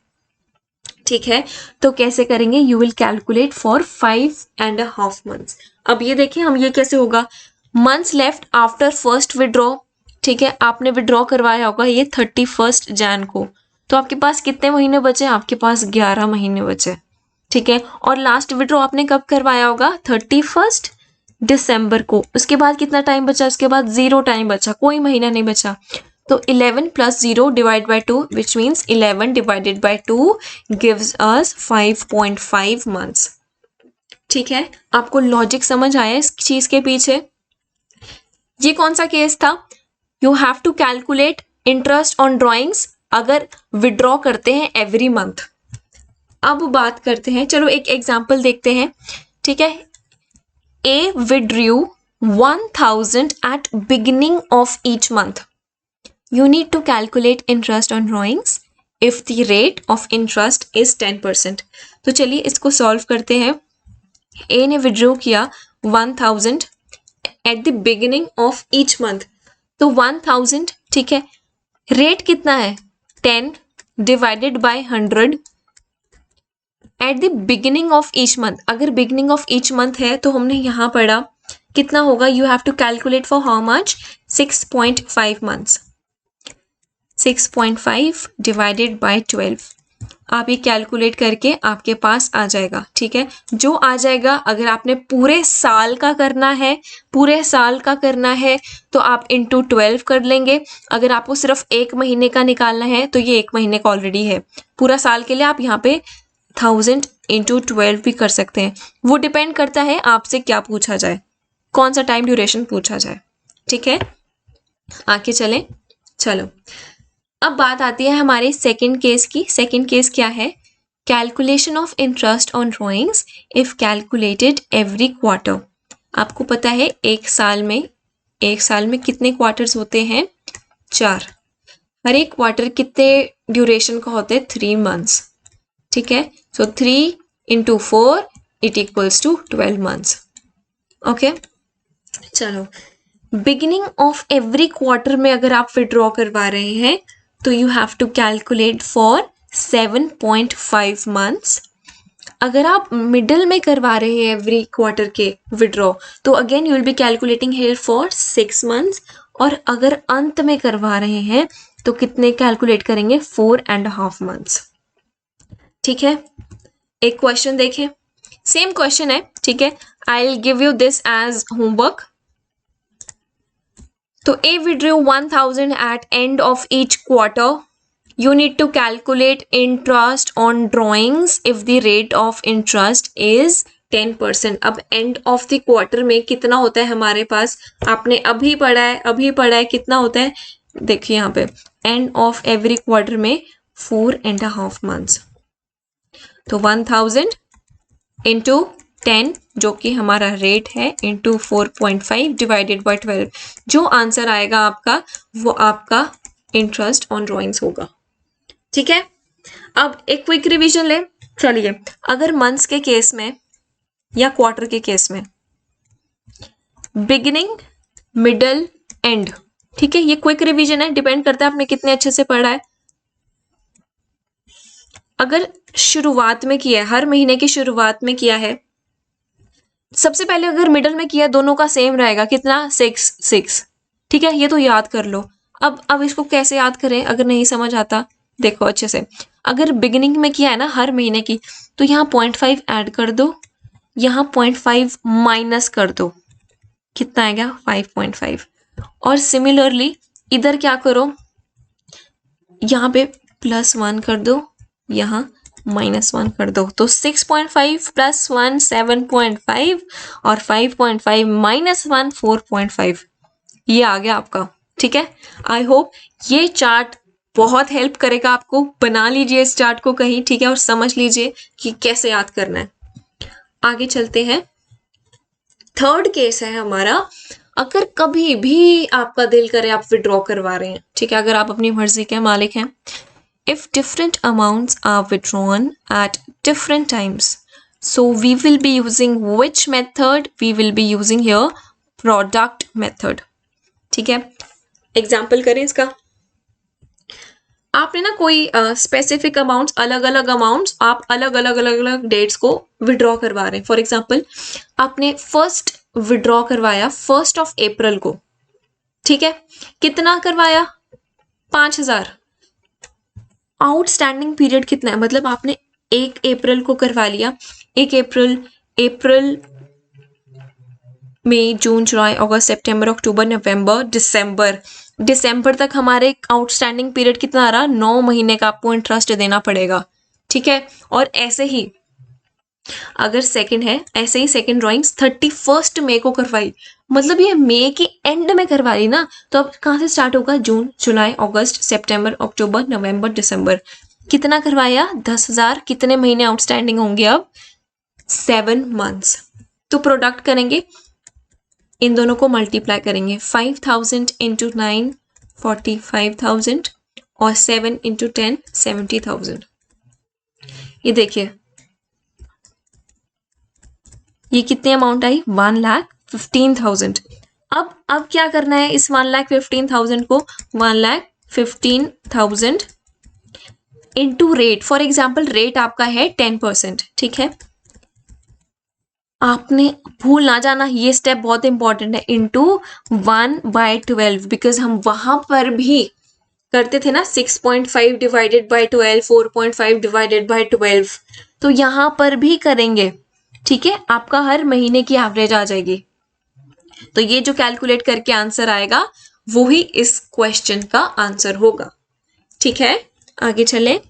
ठीक है, तो कैसे करेंगे, you will calculate for 5.5 months. अब ये देखिए हम, ये कैसे होगा, months left after first withdraw, ठीक है, आपने विड्रॉ करवाया होगा ये 31 जैन को, तो आपके पास कितने महीने बचे, आपके पास 11 महीने बचे, ठीक है। और लास्ट विड्रॉ आपने कब करवाया होगा, 31 दिसंबर को, उसके बाद कितना टाइम बचा, उसके बाद 0 टाइम बचा, कोई महीना नहीं बचा, तो 11 + 0 divide by 2 which means 11 divided by 2 gives us 5.5 months, ठीक है। आपको लॉजिक समझ आया इस चीज के पीछे। ये कौन सा केस था, you have to calculate interest on drawings अगर विड्रॉ करते हैं एवरी मंथ। अब बात करते हैं, चलो एक एग्जाम्पल देखते हैं, ठीक है। A withdrew 1000 at beginning of each month. You need to calculate interest on drawings if the rate of interest is 10%. तो चलिए इसको सॉल्व करते हैं। A ने विड्रॉ किया 1000 at the beginning of each month, तो 1000, ठीक है, रेट कितना है 10 divided by 100 at the beginning of each month. अगर बिगिनिंग ऑफ ईच मंथ है तो हमने यहाँ पढ़ा कितना होगा, you have to calculate for how much, 6.5 months. 6.5 divided by 12, आप ये कैलकुलेट करके आपके पास आ जाएगा, ठीक है। जो आ जाएगा, अगर आपने पूरे साल का करना है तो आप इंटू 12 कर लेंगे। अगर आपको सिर्फ 1 महीने का निकालना है तो ये 1 महीने का ऑलरेडी है, पूरा साल के लिए आप यहाँ पे 1000 इंटू 12 भी कर सकते हैं, वो डिपेंड करता है आपसे क्या पूछा जाए, कौन सा टाइम ड्यूरेशन पूछा जाए। ठीक है, आगे चलें। चलो, अब बात आती है हमारे सेकंड केस की। सेकंड केस क्या है? Calculation of interest on drawings if calculated every quarter. आपको पता है एक साल में कितने क्वार्टर्स होते हैं? 4। हर एक क्वार्टर कितने ड्यूरेशन का होते हैं? 3 मंथ्स। ठीक है, so 3 into 4 it equals to 12 months. Okay, चलो, बिगिनिंग ऑफ एवरी क्वार्टर में अगर आप विड्रॉ करवा रहे हैं तो you have to calculate for 7.5 months. अगर आप मिडल में करवा रहे हैं एवरी क्वार्टर के विड्रॉ तो again you will be calculating here for 6 months. और अगर अंत में करवा रहे हैं तो कितने कैलकुलेट करेंगे? 4.5 मंथ्स। ठीक है, एक क्वेश्चन देखें, सेम क्वेश्चन है। ठीक है, I will give you this as homework. तो A withdrew 1000 at end of each quarter. You need to calculate interest on drawings if the rate of interest is 10%. अब end of the quarter में कितना होता है हमारे पास? आपने अभी पढ़ा है कितना होता है? देखिए यहाँ पे end of every quarter में 4.5 months। तो 1000 into 10 जो कि हमारा रेट है इंटू 4.5 डिवाइडेड बाई 12। जो आंसर आएगा आपका वो आपका इंटरेस्ट ऑन ड्रॉइंग्स होगा। ठीक है, अब एक क्विक रिवीजन ले। चलिए, अगर मंथ्स के केस में या क्वार्टर के केस में बिगिनिंग, मिडल, एंड। ठीक है, ये क्विक रिवीजन है, डिपेंड करता है आपने कितने अच्छे से पढ़ा है। अगर शुरुआत में किया है, हर महीने की शुरुआत में किया है, सबसे पहले अगर मिडल में किया दोनों का सेम रहेगा, कितना? 6। ठीक है, ये तो याद कर लो। अब इसको कैसे याद करें अगर नहीं समझ आता? देखो अच्छे से, अगर बिगिनिंग में किया है ना हर महीने की, तो यहाँ 0.5 ऐड कर दो, यहाँ 0.5 माइनस कर दो, कितना आएगा? 5.5। और सिमिलरली इधर क्या करो, यहाँ पे +1 कर दो, यहाँ -1 कर दो। तो 6.5 + 1 7.5 और 5.5 - 1 4.5, ये आ गया आपका। ठीक है, आई होप ये चार्ट बहुत हेल्प करेगा आपको। बना लीजिए इस चार्ट को कहीं, ठीक है, और समझ लीजिए कि कैसे याद करना है। आगे चलते हैं। थर्ड केस है हमारा, अगर कभी भी आपका दिल करे आप विड्रॉ करवा रहे हैं, ठीक है, अगर आप अपनी मर्जी के मालिक हैं। If different amounts are withdrawn at different times, so we will be using which method? We will be using here product method. ठीक है, एग्जाम्पल करें इसका। आपने ना कोई स्पेसिफिक अमाउंट्स, अलग अलग अमाउंट्स आप अलग अलग डेट्स को विड्रॉ करवा रहे हैं। फॉर एग्जाम्पल, आपने फर्स्ट विड्रॉ करवाया 1 अप्रैल को। ठीक है, कितना करवाया? 5000। आउटस्टैंडिंग पीरियड कितना है? मतलब आपने 1 अप्रैल को करवा लिया। 1 अप्रैल, मई, जून, जुलाई, अगस्त, सितंबर, अक्टूबर, नवंबर, दिसंबर तक हमारे आउटस्टैंडिंग पीरियड कितना आ रहा? 9 महीने का आपको इंटरेस्ट देना पड़ेगा। ठीक है, और ऐसे ही अगर सेकंड है, ऐसे ही सेकंड ड्राइंग्स 31 मई को करवाई, मतलब ये मई के एंड में करवा ली ना, तो अब कहाँ से स्टार्ट होगा? जून, जुलाई, अगस्त, सितंबर, अक्टूबर, नवंबर, दिसंबर। कितना करवाया? 10,000। कितने महीने आउटस्टैंडिंग होंगे अब? 7 मंथ्स। तो प्रोडक्ट करेंगे, इन दोनों को मल्टीप्लाई करेंगे। 5000 × 9 45,000 और 7 × 10 70,000। ये देखिए, ये कितनी अमाउंट आई? 1,15,000। अब क्या करना है इस 1,15,000 को? 1,15,000 into rate. For example rate आपका है 10%। ठीक है, आपने भूल ना जाना, ये स्टेप बहुत इंपॉर्टेंट है। इंटू 1/12, बिकॉज हम वहां पर भी करते थे ना 6.5 डिवाइडेड बाई 12, 4.5 डिवाइडेड बाई 12, तो यहां पर भी करेंगे। ठीक है, आपका हर महीने की एवरेज आ जाएगी। तो ये जो कैलकुलेट करके आंसर आएगा वो ही इस क्वेश्चन का आंसर होगा। ठीक है, आगे चलें।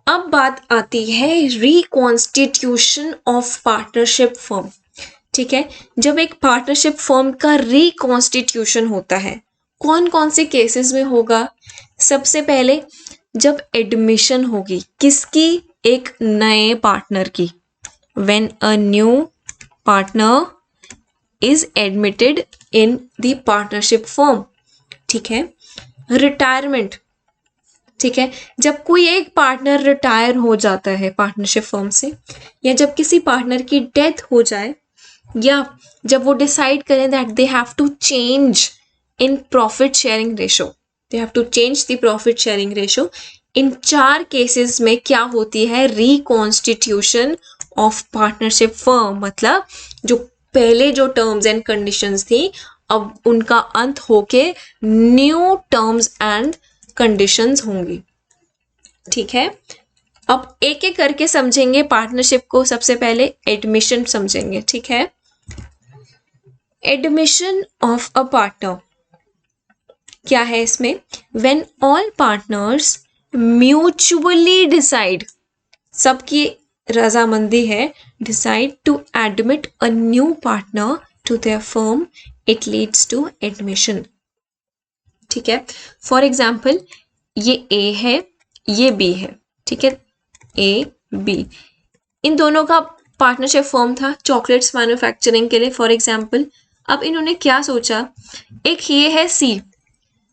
अब बात आती है रिकॉन्स्टिट्यूशन ऑफ पार्टनरशिप फर्म। ठीक है। जब एक पार्टनरशिप फर्म का रिकॉन्स्टिट्यूशन होता है, कौन कौन से केसेस में होगा? सबसे पहले जब एडमिशन होगी, किसकी? एक नए पार्टनर की। When a new partner is admitted in the partnership firm, ठीक है। रिटायरमेंट, ठीक है, जब कोई एक पार्टनर रिटायर हो जाता है पार्टनरशिप फर्म से, या जब किसी पार्टनर की डेथ हो जाए, या जब वो डिसाइड करें that they have to change in profit sharing ratio, they have to change the profit sharing ratio. इन 4 केसेस में क्या होती है? Reconstitution of partnership firm. मतलब जो पहले जो टर्म्स एंड कंडीशंस थी, अब उनका अंत होके न्यू टर्म्स एंड कंडीशंस होंगी, ठीक है। अब एक एक करके समझेंगे पार्टनरशिप को। सबसे पहले एडमिशन समझेंगे, ठीक है। एडमिशन ऑफ अ पार्टनर क्या है इसमें? When all partners mutually decide, सबकी रजामंदी है, decide to admit a new partner to their firm, it leads to admission, ठीक है। फॉर एग्जाम्पल, ये ए है, ये बी है, ठीक है। ए बी, इन दोनों का पार्टनरशिप फर्म था चॉकलेट्स मैन्युफैक्चरिंग के लिए, फॉर एग्जाम्पल। अब इन्होंने क्या सोचा, एक ये है सी,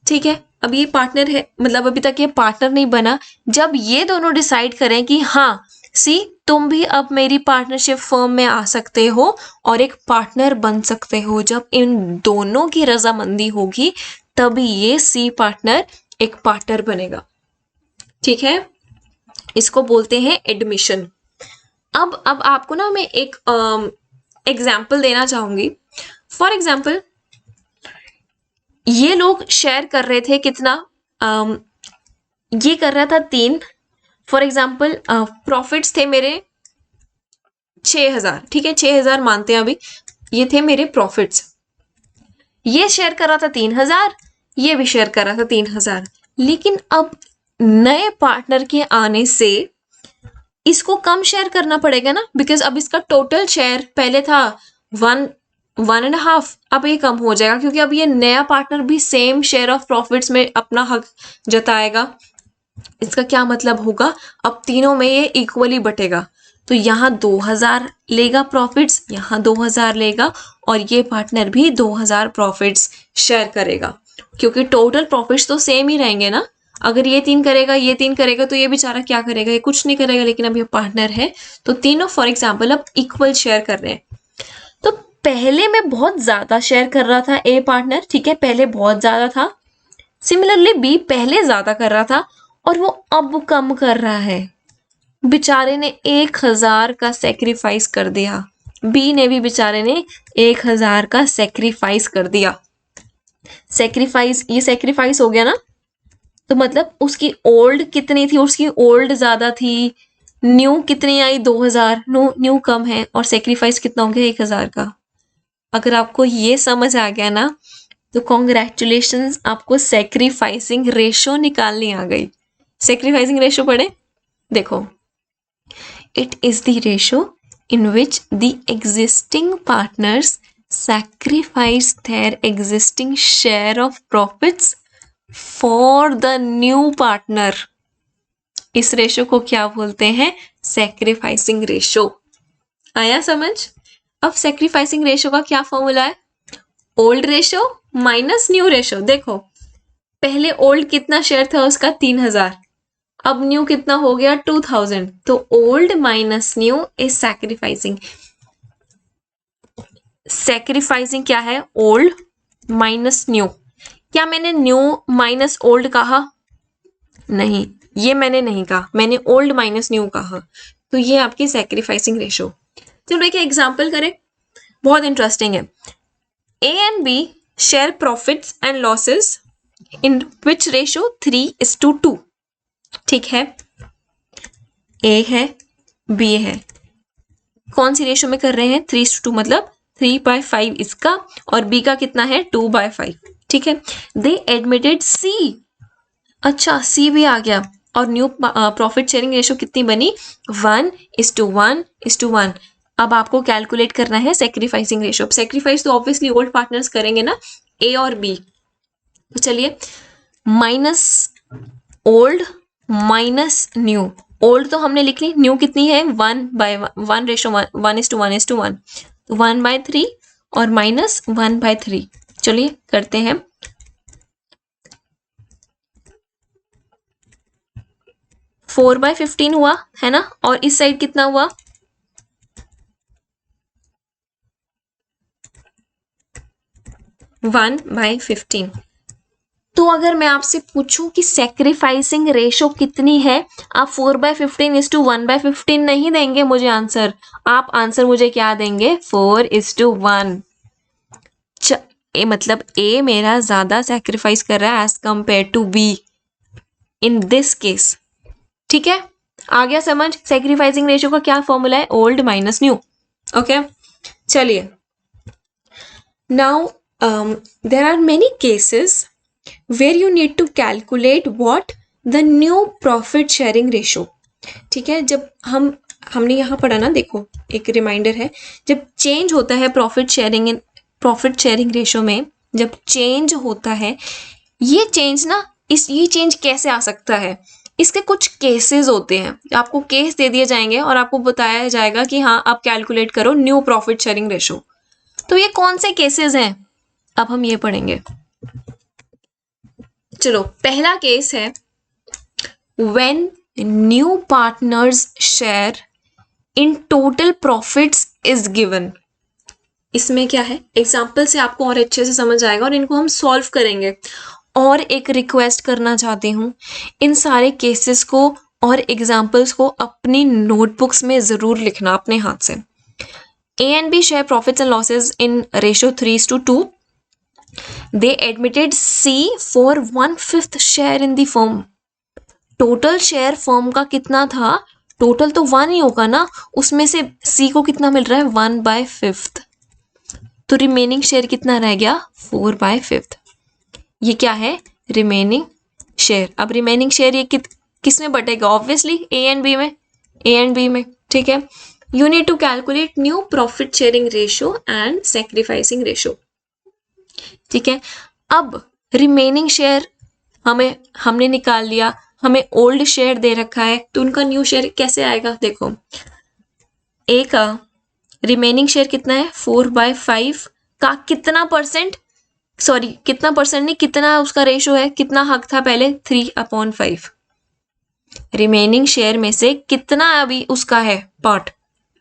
ठीक है। अब ये पार्टनर है, मतलब अभी तक ये पार्टनर नहीं बना। जब ये दोनों डिसाइड करें कि हाँ सी, तुम भी अब मेरी पार्टनरशिप फर्म में आ सकते हो और एक पार्टनर बन सकते हो, जब इन दोनों की रजामंदी होगी तभी ये सी पार्टनर एक पार्टनर बनेगा, ठीक है। इसको बोलते हैं एडमिशन। अब आपको ना मैं एक एग्जाम्पल देना चाहूंगी। फॉर एग्जाम्पल, ये लोग शेयर कर रहे थे कितना? ये कर रहा था 3। फॉर एग्जाम्पल, प्रॉफिट्स थे मेरे 6,000, ठीक है, 6,000 मानते हैं अभी, ये थे मेरे प्रॉफिट्स। ये शेयर कर रहा था 3,000, ये भी शेयर कर रहा था 3,000। लेकिन अब नए पार्टनर के आने से इसको कम शेयर करना पड़ेगा ना, बिकॉज अब इसका टोटल शेयर पहले था 1.5, अब ये कम हो जाएगा, क्योंकि अब ये नया पार्टनर भी सेम शेयर ऑफ प्रॉफिट्स में अपना हक जताएगा। इसका क्या मतलब होगा? अब तीनों में ये इक्वली बटेगा, तो यहाँ 2,000 लेगा प्रॉफिट्स, यहाँ 2,000 लेगा, और ये पार्टनर भी 2,000 प्रॉफिट्स शेयर करेगा, क्योंकि टोटल प्रॉफिट्स तो सेम ही रहेंगे ना। अगर ये 3 करेगा, ये 3 करेगा, तो ये बेचारा क्या करेगा? ये कुछ नहीं करेगा। लेकिन अब ये पार्टनर है, तो तीनों फॉर एग्जाम्पल अब इक्वल शेयर कर रहे हैं। तो पहले मैं बहुत ज्यादा शेयर कर रहा था ए पार्टनर, ठीक है, पहले बहुत ज्यादा था। सिमिलरली बी पहले ज्यादा कर रहा था और वो अब कम कर रहा है। बेचारे ने 1,000 का सेक्रीफाइस कर दिया, बी ने भी बेचारे ने 1,000 का सेक्रीफाइस कर दिया। सेक्रीफाइस, ये सेक्रीफाइस हो गया ना, तो मतलब उसकी ओल्ड कितनी थी? उसकी ओल्ड ज्यादा थी। न्यू कितनी आई? 2,000। न्यू कम है, और सेक्रीफाइस कितना हो गया? 1,000 का। अगर आपको ये समझ आ गया ना, तो कॉन्ग्रेचुलेशंस, आपको सेक्रीफाइसिंग रेशो निकालनी आ गई। सेक्रीफाइसिंग रेशो पढ़े, देखो, it is the ratio in which the existing partners sacrifice their existing share of profits for the new partner। इस रेशो को क्या बोलते हैं? Sacrificing ratio. आया समझ? अब सैक्रिफाइसिंग रेशो का क्या फॉर्मूला है? Old ratio minus new ratio. देखो, पहले ओल्ड कितना शेयर था उसका? 3,000। अब न्यू कितना हो गया? 2,000। तो old minus new is sacrificing. Sacrificing क्या है? Old minus new. क्या मैंने न्यू माइनस ओल्ड कहा? नहीं, ये मैंने नहीं कहा, मैंने ओल्ड माइनस न्यू कहा। तो ये आपकी सैक्रिफाइसिंग रेशो। चलो एक एग्जांपल करें, बहुत इंटरेस्टिंग है। A and B share profits and losses in which ratio? 3:2। ठीक है, ए है, बी है, कौन सी रेशो में कर रहे हैं? 3:2, मतलब 3/5 इसका, और बी का कितना है? 2/5। ठीक है, दे एडमिटेड सी। अच्छा, सी भी आ गया, और न्यू प्रॉफिट शेयरिंग रेशो कितनी बनी? 1:1:1। अब आपको कैलकुलेट करना है सेक्रीफाइसिंग रेशियो। सेक्रीफाइस तो ऑब्वियसली ओल्ड पार्टनर्स करेंगे ना, ए और बी। तो चलिए, minus old minus new. Old तो हमने लिख ली, न्यू कितनी है 1/1 तो 1/3 और माइनस 1/3। चलिए करते हैं। 4/15 हुआ है ना, और इस साइड कितना हुआ 1/15। तो अगर मैं आपसे पूछूं कि सेक्रीफाइसिंग रेशो कितनी है, आप 4/15:1/15 नहीं देंगे मुझे आंसर। आप आंसर मुझे क्या देंगे 4:1। मतलब ए मेरा ज्यादा सेक्रीफाइस कर रहा है as compare to B in this case. ठीक है, आ गया समझ सेक्रीफाइसिंग रेशो का क्या फॉर्मूला है, ओल्ड माइनस न्यू। ओके, चलिए now there are many cases where you need to calculate what the new profit sharing ratio। ठीक है, जब हमने यहाँ पढ़ा ना, देखो एक रिमाइंडर है, जब चेंज होता है प्रॉफिट शेयरिंग रेशो में, जब चेंज होता है, ये चेंज ना, ये चेंज कैसे आ सकता है, इसके कुछ केसेस होते हैं। आपको केस दे दिए जाएंगे और आपको बताया जाएगा कि हाँ आप कैलकुलेट करो न्यू प्रॉफिट शेयरिंग रेशो। तो ये कौन से केसेस हैं, अब हम ये पढ़ेंगे। चलो, पहला केस है when new partners share in total profits is given। इसमें क्या है, एग्जाम्पल से आपको और अच्छे से समझ आएगा और इनको हम सॉल्व करेंगे। और एक रिक्वेस्ट करना चाहती हूँ, इन सारे केसेस को और एग्जाम्पल्स को अपनी नोटबुक्स में जरूर लिखना अपने हाथ से। A and B share profits and losses in ratio 3:2। They admitted C for 1/5 share in the firm। Total share firm का कितना था, टोटल तो 1 ही होगा ना, उसमें से C को कितना मिल रहा है 1/5। तो रिमेनिंग शेयर कितना रह गया 4/5। ये क्या है रिमेनिंग शेयर। अब रिमेनिंग शेयर ये किस में बटेगा, ऑब्वियसली A एंड बी में। ठीक है, you need to calculate new profit sharing ratio and sacrificing ratio. ठीक है, अब रिमेनिंग शेयर हमने निकाल लिया, हमें ओल्ड शेयर दे रखा है, तो उनका न्यू शेयर कैसे आएगा। देखो ए का रिमेनिंग शेयर कितना है 4/5 का कितना परसेंट, सॉरी कितना परसेंट नहीं, कितना उसका रेशो है, कितना हक था पहले 3/5। रिमेनिंग शेयर में से कितना अभी उसका है पार्ट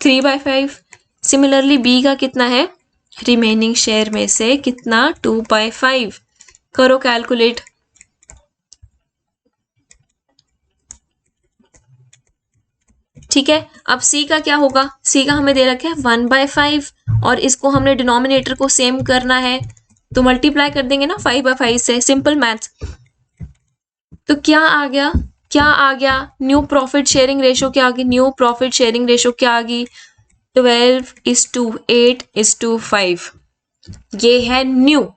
3/5। सिमिलरली बी का कितना है, रिमेनिंग शेयर में से कितना 2/5। करो कैलकुलेट। ठीक है, अब सी का क्या होगा, सी का हमें दे रखा है 1/5 और इसको हमने डिनोमिनेटर को सेम करना है, तो मल्टीप्लाई कर देंगे ना 5/5 से, सिंपल मैथ्स। तो क्या आ गया न्यू प्रॉफिट शेयरिंग रेशो क्या आ गई, न्यू प्रॉफिट शेयरिंग रेशो क्या आ गई 12:8:5। ये है न्यू।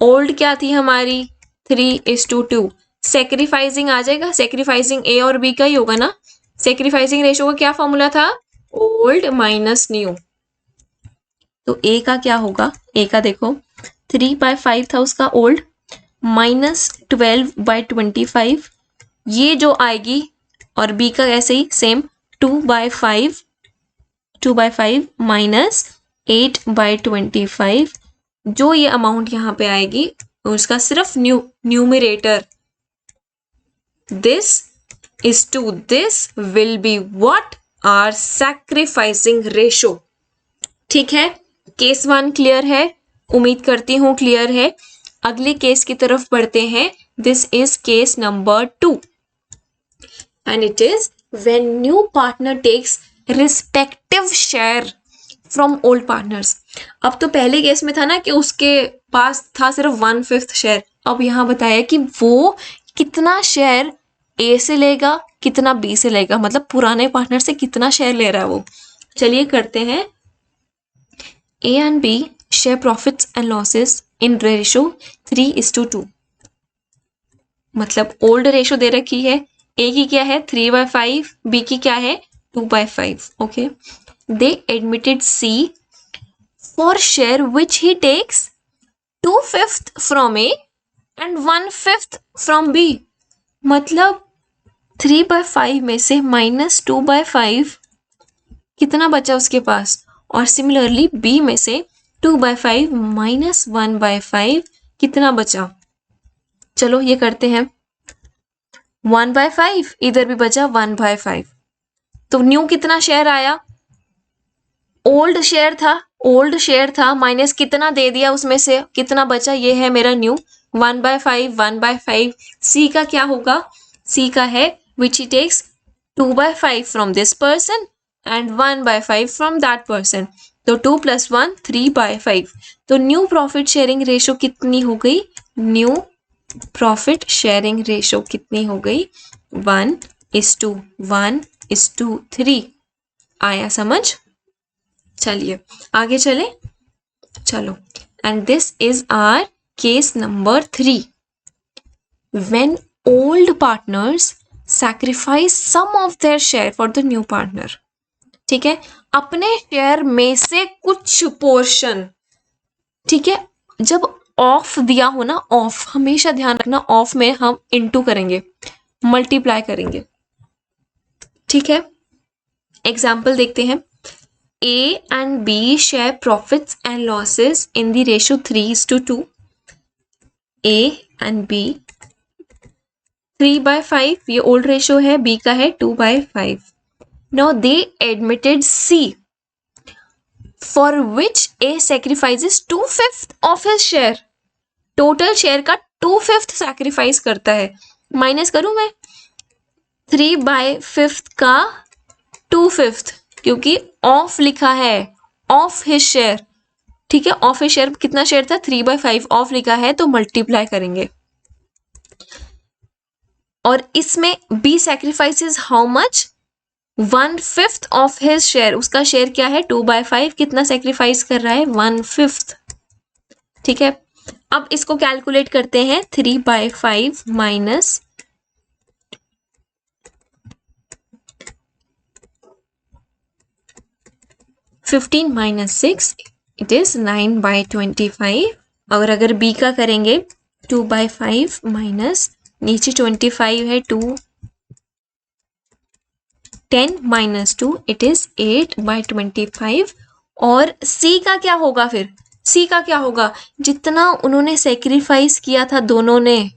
ओल्ड क्या थी हमारी 3:2। सेक्रीफाइसिंग आ जाएगा, सेक्रीफाइसिंग ए और बी का ही होगा ना। सेक्रीफाइसिंग रेशो का क्या फॉर्मूला था, ओल्ड माइनस न्यू। तो ए का क्या होगा, ए का देखो 3/5 था उसका ओल्ड, माइनस 12/25 ये जो आएगी, और बी का ऐसे ही सेम 2/5 माइनस 8/25 जो ये अमाउंट यहाँ पे आएगी उसका सिर्फ numerator this is to this will be what our sacrificing ratio। ठीक है, केस 1 क्लियर है, उम्मीद करती हूं क्लियर है। अगले केस की तरफ बढ़ते हैं। This is case number 2 and it is when new partner takes respective share from old partners। अब तो पहले केस में था ना कि उसके पास था सिर्फ 1/5 शेयर, अब यहाँ बताया कि वो कितना शेयर ए से लेगा कितना बी से लेगा, मतलब पुराने पार्टनर से कितना शेयर ले रहा है वो। चलिए करते हैं। A and B share profits and losses in ratio 3:2। मतलब ओल्ड रेशो दे रखी है, ए की क्या है 3/5, बी की क्या है 2/5। Okay, they admitted C for share which he takes 2/5 from A and 1/5 from B. मतलब 3/5 में से -2/5 कितना बचा उसके पास, और सिमिलरली बी में से 2/5 -1/5 कितना बचा। चलो ये करते हैं। 1/5 इधर भी बचा 1/5, तो न्यू कितना शेयर आया, ओल्ड शेयर था माइनस कितना दे दिया उसमें से कितना बचा, ये है मेरा न्यू 1/5 1/5। सी का क्या होगा, सी का है which he takes 2/5 from this person and 1/5 from that person, तो 2 + 1 3/5। तो न्यू प्रॉफिट शेयरिंग रेशो कितनी हो गई, न्यू प्रॉफिट शेयरिंग रेशो कितनी हो गई, 1:1:3। आया समझ। चलिए आगे चले, चलो। And this is our case number 3, when old partners sacrifice some of their share for the new partner. ठीक है, अपने शेयर में से कुछ पोर्शन, ठीक है, जब ऑफ दिया हो ना, ऑफ हमेशा ध्यान रखना, ऑफ में हम इनटू करेंगे, मल्टीप्लाई करेंगे। ठीक है, एग्जाम्पल देखते हैं। A and B share profits and losses in the ratio 3:2. A and B 3/5, ये old ratio है, B का है 2/5. Now they admitted C, for which A sacrifices 2/5 of his share. Total share का 2/5 sacrifice करता है। Minus करूं मैं 3/5 का 2/5, क्योंकि ऑफ लिखा है, ऑफ हिज शेयर। ठीक है, ऑफ हिज शेयर कितना शेयर था, 3/5, ऑफ लिखा है तो मल्टीप्लाई करेंगे। और इसमें B sacrifices how much, 1/5 of his share. उसका शेयर क्या है 2/5, कितना सैक्रिफाइस कर रहा है 1/5। ठीक है, अब इसको कैलकुलेट करते हैं। 3/5 माइनस 15 माइनस 6, इट इज 9/25। और अगर बी का करेंगे 2/5 माइनस नीचे 25 है 2, 10 माइनस 2, इट इज 8/25। और सी का क्या होगा, फिर सी का क्या होगा, जितना उन्होंने सेक्रीफाइस किया था दोनों ने,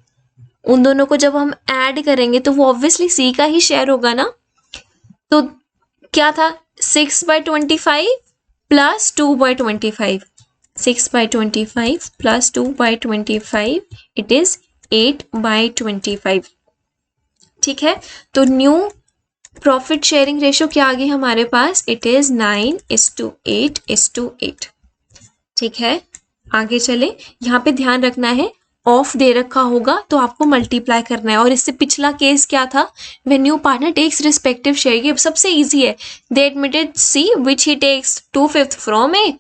उन दोनों को जब हम ऐड करेंगे तो वो ऑब्वियसली सी का ही शेयर होगा ना। तो क्या था 6/25 प्लस 2/25, 6/25 प्लस 2/25, इट इज 8/25। ठीक है, तो न्यू प्रॉफिट शेयरिंग रेशो क्या आ गई हमारे पास, इट इज 9:8:8। ठीक है, आगे चले। यहाँ पे ध्यान रखना है, ऑफ दे रखा होगा तो आपको मल्टीप्लाई करना है। और इससे पिछला केस क्या था, when new partner takes respective share, ये सबसे इजी है। They admitted C which he takes 2/5 from A,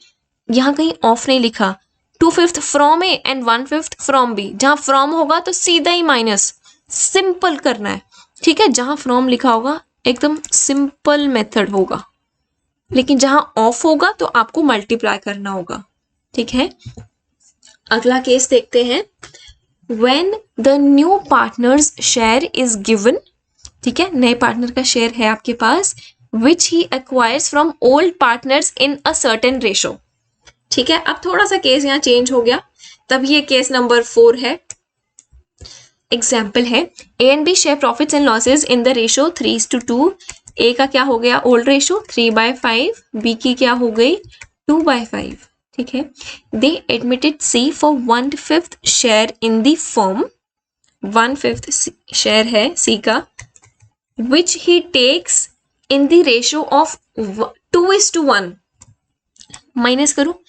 यहाँ कहीं ऑफ नहीं लिखा, 2/5 from A and 1/5 from B. जहाँ फ्रॉम होगा तो सीधा ही माइनस, सिंपल करना है। ठीक है, जहाँ फ्रॉम लिखा होगा एकदम सिंपल मेथड होगा, लेकिन जहां ऑफ होगा तो आपको मल्टीप्लाई करना होगा। ठीक है, अगला केस देखते हैं। When the new partners share is given, ठीक है, नए पार्टनर का शेयर है आपके पास, which he acquires from old partners in a certain ratio. ठीक है, अब थोड़ा सा केस यहाँ चेंज हो गया, तब ये केस नंबर 4 है। एग्जाम्पल है, A and B share profits and losses in the ratio 3:2। A का क्या हो गया ओल्ड रेशो 3/5, बी की क्या हो गई 2/5। ठीक है, they admitted C for 1/5 share in the firm, 1/5 share है सी का, which he takes in the ratio of 2:1। Minus करो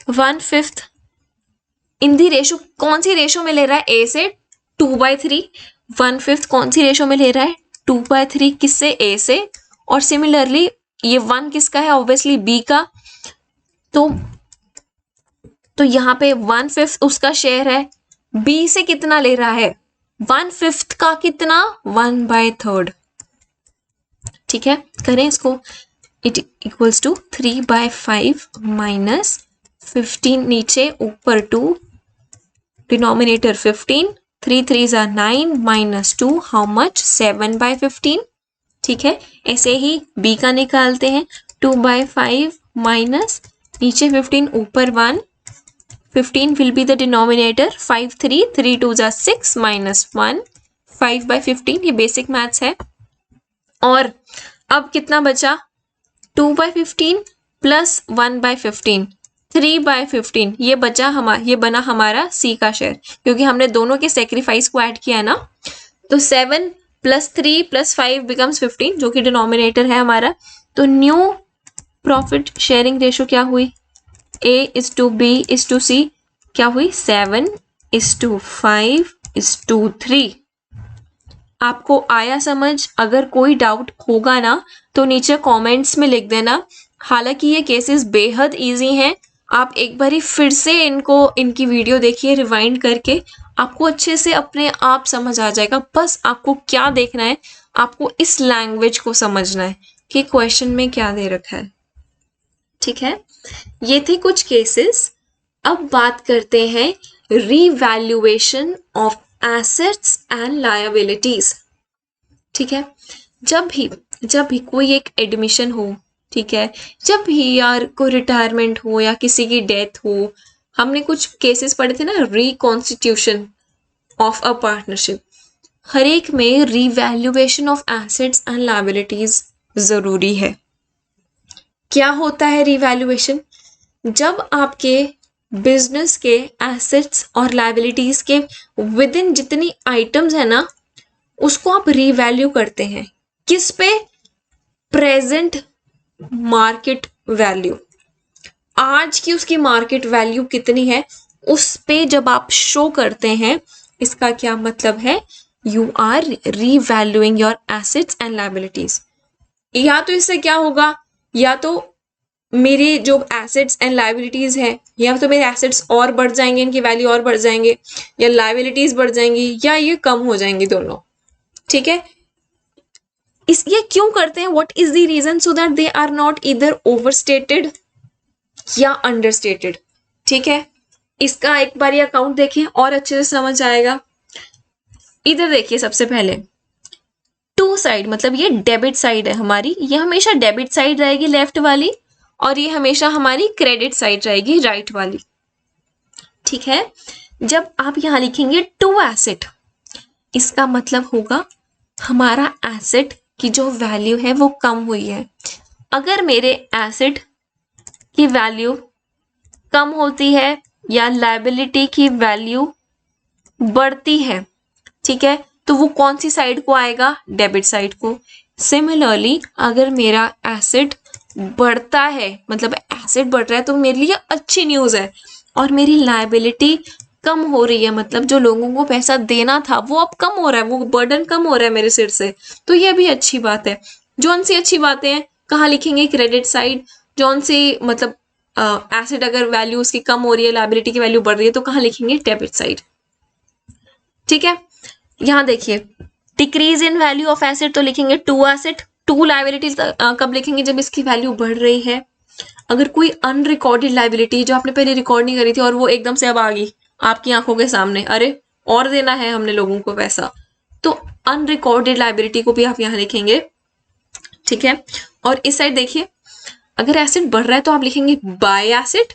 1/5 इन द रेशो, कौन सी रेशो में ले रहा है, ए से 2/3, 1/5 कौन सी रेशो में ले रहा है 2/3, किससे, ए से। और सिमिलरली ये 1 किसका है, ऑब्वियसली बी का। तो यहाँ पे 1/5 उसका शेयर है, बी से कितना ले रहा है 1/5 का कितना 1/3। ठीक है, करें इसको, इट इक्वल्स टू 3/5 माइनस 15 नीचे ऊपर 2 denominator 15 3 3s are 9 minus 2 how much 7/15 ठीक है। ऐसे ही b का निकालते हैं 2/5 माइनस नीचे 15 ऊपर 1 15 will be the denominator 5 3 3 2s are 6 minus 1 5/15 ये बेसिक मैथ्स है। और अब कितना बचा 2/15 प्लस 1/15 3/15 ये बचा ये बना हमारा सी का शेयर क्योंकि हमने दोनों के सेक्रीफाइस को ऐड किया है ना। तो 7 + 3 + 5 becomes 15 जो कि डिनोमिनेटर है हमारा। तो न्यू प्रॉफिट शेयरिंग रेशो क्या हुई A/B/C क्या हुई 7/5/3। आपको आया समझ? अगर कोई डाउट होगा ना तो नीचे कमेंट्स में लिख देना। हालांकि ये केसेस बेहद इजी हैं, आप एक बारी फिर से इनकी वीडियो देखिए रिवाइंड करके, आपको अच्छे से अपने आप समझ आ जाएगा। बस आपको क्या देखना है, आपको इस लैंग्वेज को समझना है कि क्वेश्चन में क्या दे रखा है। ठीक है, ये थे कुछ केसेस। अब बात करते हैं revaluation of assets and liabilities. ठीक है, जब भी कोई एक एडमिशन हो, ठीक है, जब भी यार कोई रिटायरमेंट हो या किसी की डेथ हो, हमने कुछ केसेस पढ़े थे ना, रिकॉन्स्टिट्यूशन ऑफ अ पार्टनरशिप, हर एक में revaluation of assets and liabilities जरूरी है। क्या होता है रीवैल्यूएशन? जब आपके बिजनेस के एसेट्स और लायबिलिटीज के विद इन जितनी आइटम्स है ना, उसको आप रीवैल्यू करते हैं। किस पे? प्रेजेंट मार्केट वैल्यू, आज की उसकी मार्केट वैल्यू कितनी है उस पे जब आप शो करते हैं, इसका क्या मतलब है? You are revaluing your assets and liabilities. या तो इससे क्या होगा, या तो मेरी जो एसेट्स एंड लायबिलिटीज है, या तो मेरे एसेट्स और बढ़ जाएंगे, इनकी वैल्यू और बढ़ जाएंगे, या लायबिलिटीज बढ़ जाएंगी, या ये कम हो जाएंगी दोनों। ठीक है, ये क्यों करते हैं? What is the reason? So that they are not इधर ओवरस्टेटेड या अंडरस्टेटेड। ठीक है, इसका एक बार ये अकाउंट देखें और अच्छे से समझ आएगा। इधर देखिए, सबसे पहले टू साइड, मतलब ये डेबिट साइड है हमारी, ये हमेशा डेबिट साइड रहेगी लेफ्ट वाली, और ये हमेशा हमारी क्रेडिट साइड रहेगी राइट वाली। ठीक है, जब आप यहां लिखेंगे टू एसेट, इसका मतलब होगा हमारा एसेट की जो वैल्यू है वो कम हुई है। अगर मेरे एसेट की वैल्यू कम होती है या लायबिलिटी की वैल्यू बढ़ती है, ठीक है, तो वो कौन सी साइड को आएगा? डेबिट साइड को। सिमिलरली अगर मेरा एसेट बढ़ता है, मतलब एसेट बढ़ रहा है, तो मेरे लिए अच्छी न्यूज़ है, और मेरी लायबिलिटी कम हो रही है, मतलब जो लोगों को पैसा देना था वो अब कम हो रहा है, वो बर्डन कम हो रहा है मेरे सिर से, तो ये भी अच्छी बात है। जौन सी अच्छी बातें हैं कहाँ लिखेंगे? Credit side. जौन सी मतलब एसेट अगर वैल्यू उसकी कम हो रही है, लायबिलिटी की वैल्यू बढ़ रही है, तो कहाँ लिखेंगे? Debit side. ठीक है, यहाँ देखिए decrease in value of asset, तो लिखेंगे टू एसेट। टू लायबिलिटी कब लिखेंगे? जब इसकी वैल्यू बढ़ रही है। अगर कोई अनरिकॉर्डेड लायबिलिटी जो आपने पहले रिकॉर्ड नहीं करी थी और वो एकदम से अब आ गई आपकी आंखों के सामने, अरे और देना है हमने लोगों को पैसा, तो अनरिकॉर्डेड लायबिलिटी को भी आप यहाँ लिखेंगे। ठीक है, और इस साइड देखिए, अगर एसेट बढ़ रहा है तो आप लिखेंगे बाय एसेट,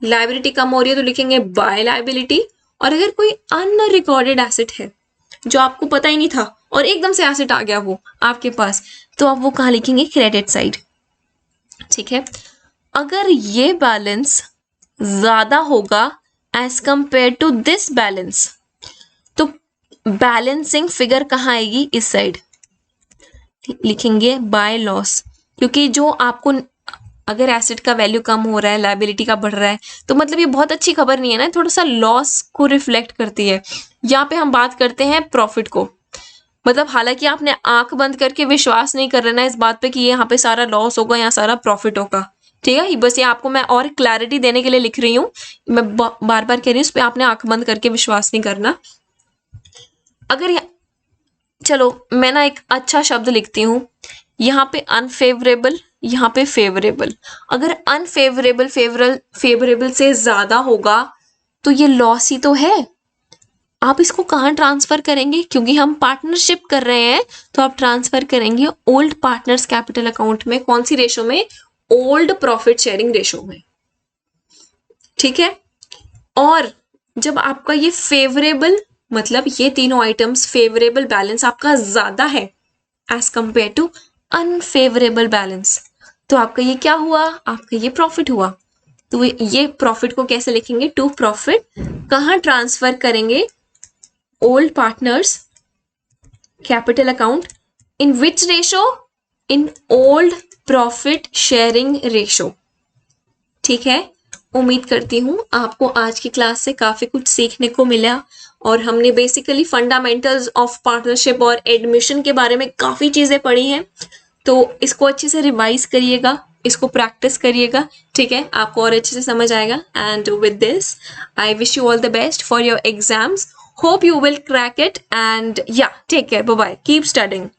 लायबिलिटी कम हो रही है तो लिखेंगे बाय लायबिलिटी। और अगर कोई अनरिकॉर्डेड एसेट है जो आपको पता ही नहीं था और एकदम से एसेट आ गया वो आपके पास, तो आप वो कहाँ लिखेंगे? Credit side. ठीक है, अगर ये बैलेंस ज्यादा होगा as compare to this balance, तो बैलेंसिंग फिगर कहाँ आएगी? इस साइड लिखेंगे बाय लॉस, क्योंकि जो आपको अगर एसेट का वैल्यू कम हो रहा है, लायबिलिटी का बढ़ रहा है, तो मतलब ये बहुत अच्छी खबर नहीं है ना, थोड़ा सा लॉस को रिफ्लेक्ट करती है। यहाँ पे हम बात करते हैं प्रॉफिट को, मतलब हालांकि आपने आंख बंद करके विश्वास नहीं कर रहा है इस बात पे कि ये यहाँ पे सारा लॉस होगा, यहाँ सारा प्रॉफिट होगा। ठीक है, बस ये आपको मैं और क्लैरिटी देने के लिए लिख रही हूँ, मैं बार बार कह रही हूँ, इस पे आपने आंख बंद करके विश्वास नहीं करना। अगर चलो मैं ना एक अच्छा शब्द लिखती हूँ यहाँ पे, अनफेवरेबल यहाँ पे फेवरेबल। अगर अनफेवरेबल फेवरेबल से ज्यादा होगा तो ये लॉस ही तो है। आप इसको कहाँ ट्रांसफर करेंगे? क्योंकि हम पार्टनरशिप कर रहे हैं तो आप ट्रांसफर करेंगे ओल्ड पार्टनर्स कैपिटल अकाउंट में। कौन सी रेशो में? ओल्ड प्रॉफिट शेयरिंग रेशो में। ठीक है। और जब आपका ये फेवरेबल, मतलब ये तीनों आइटम्स फेवरेबल बैलेंस आपका ज्यादा है as compare to unfavourable balance, तो आपका ये क्या हुआ? आपका ये प्रॉफिट हुआ। तो ये प्रॉफिट को कैसे लिखेंगे? To profit. कहाँ ट्रांसफर करेंगे? Old partners capital account. In which ratio? In old profit sharing ratio. ठीक है। उम्मीद करती हूँ आपको आज की क्लास से काफी कुछ सीखने को मिला और हमने बेसिकली फंडामेंटल्स ऑफ पार्टनरशिप और एडमिशन के बारे में काफी चीजें पढ़ी हैं। तो इसको अच्छे से रिवाइज करिएगा, इसको प्रैक्टिस करिएगा। ठीक है, आपको और अच्छे से समझ आएगा। And with this I wish you all the best for your exams. Hope you will crack it, and yeah, take care. Bye bye. Keep studying.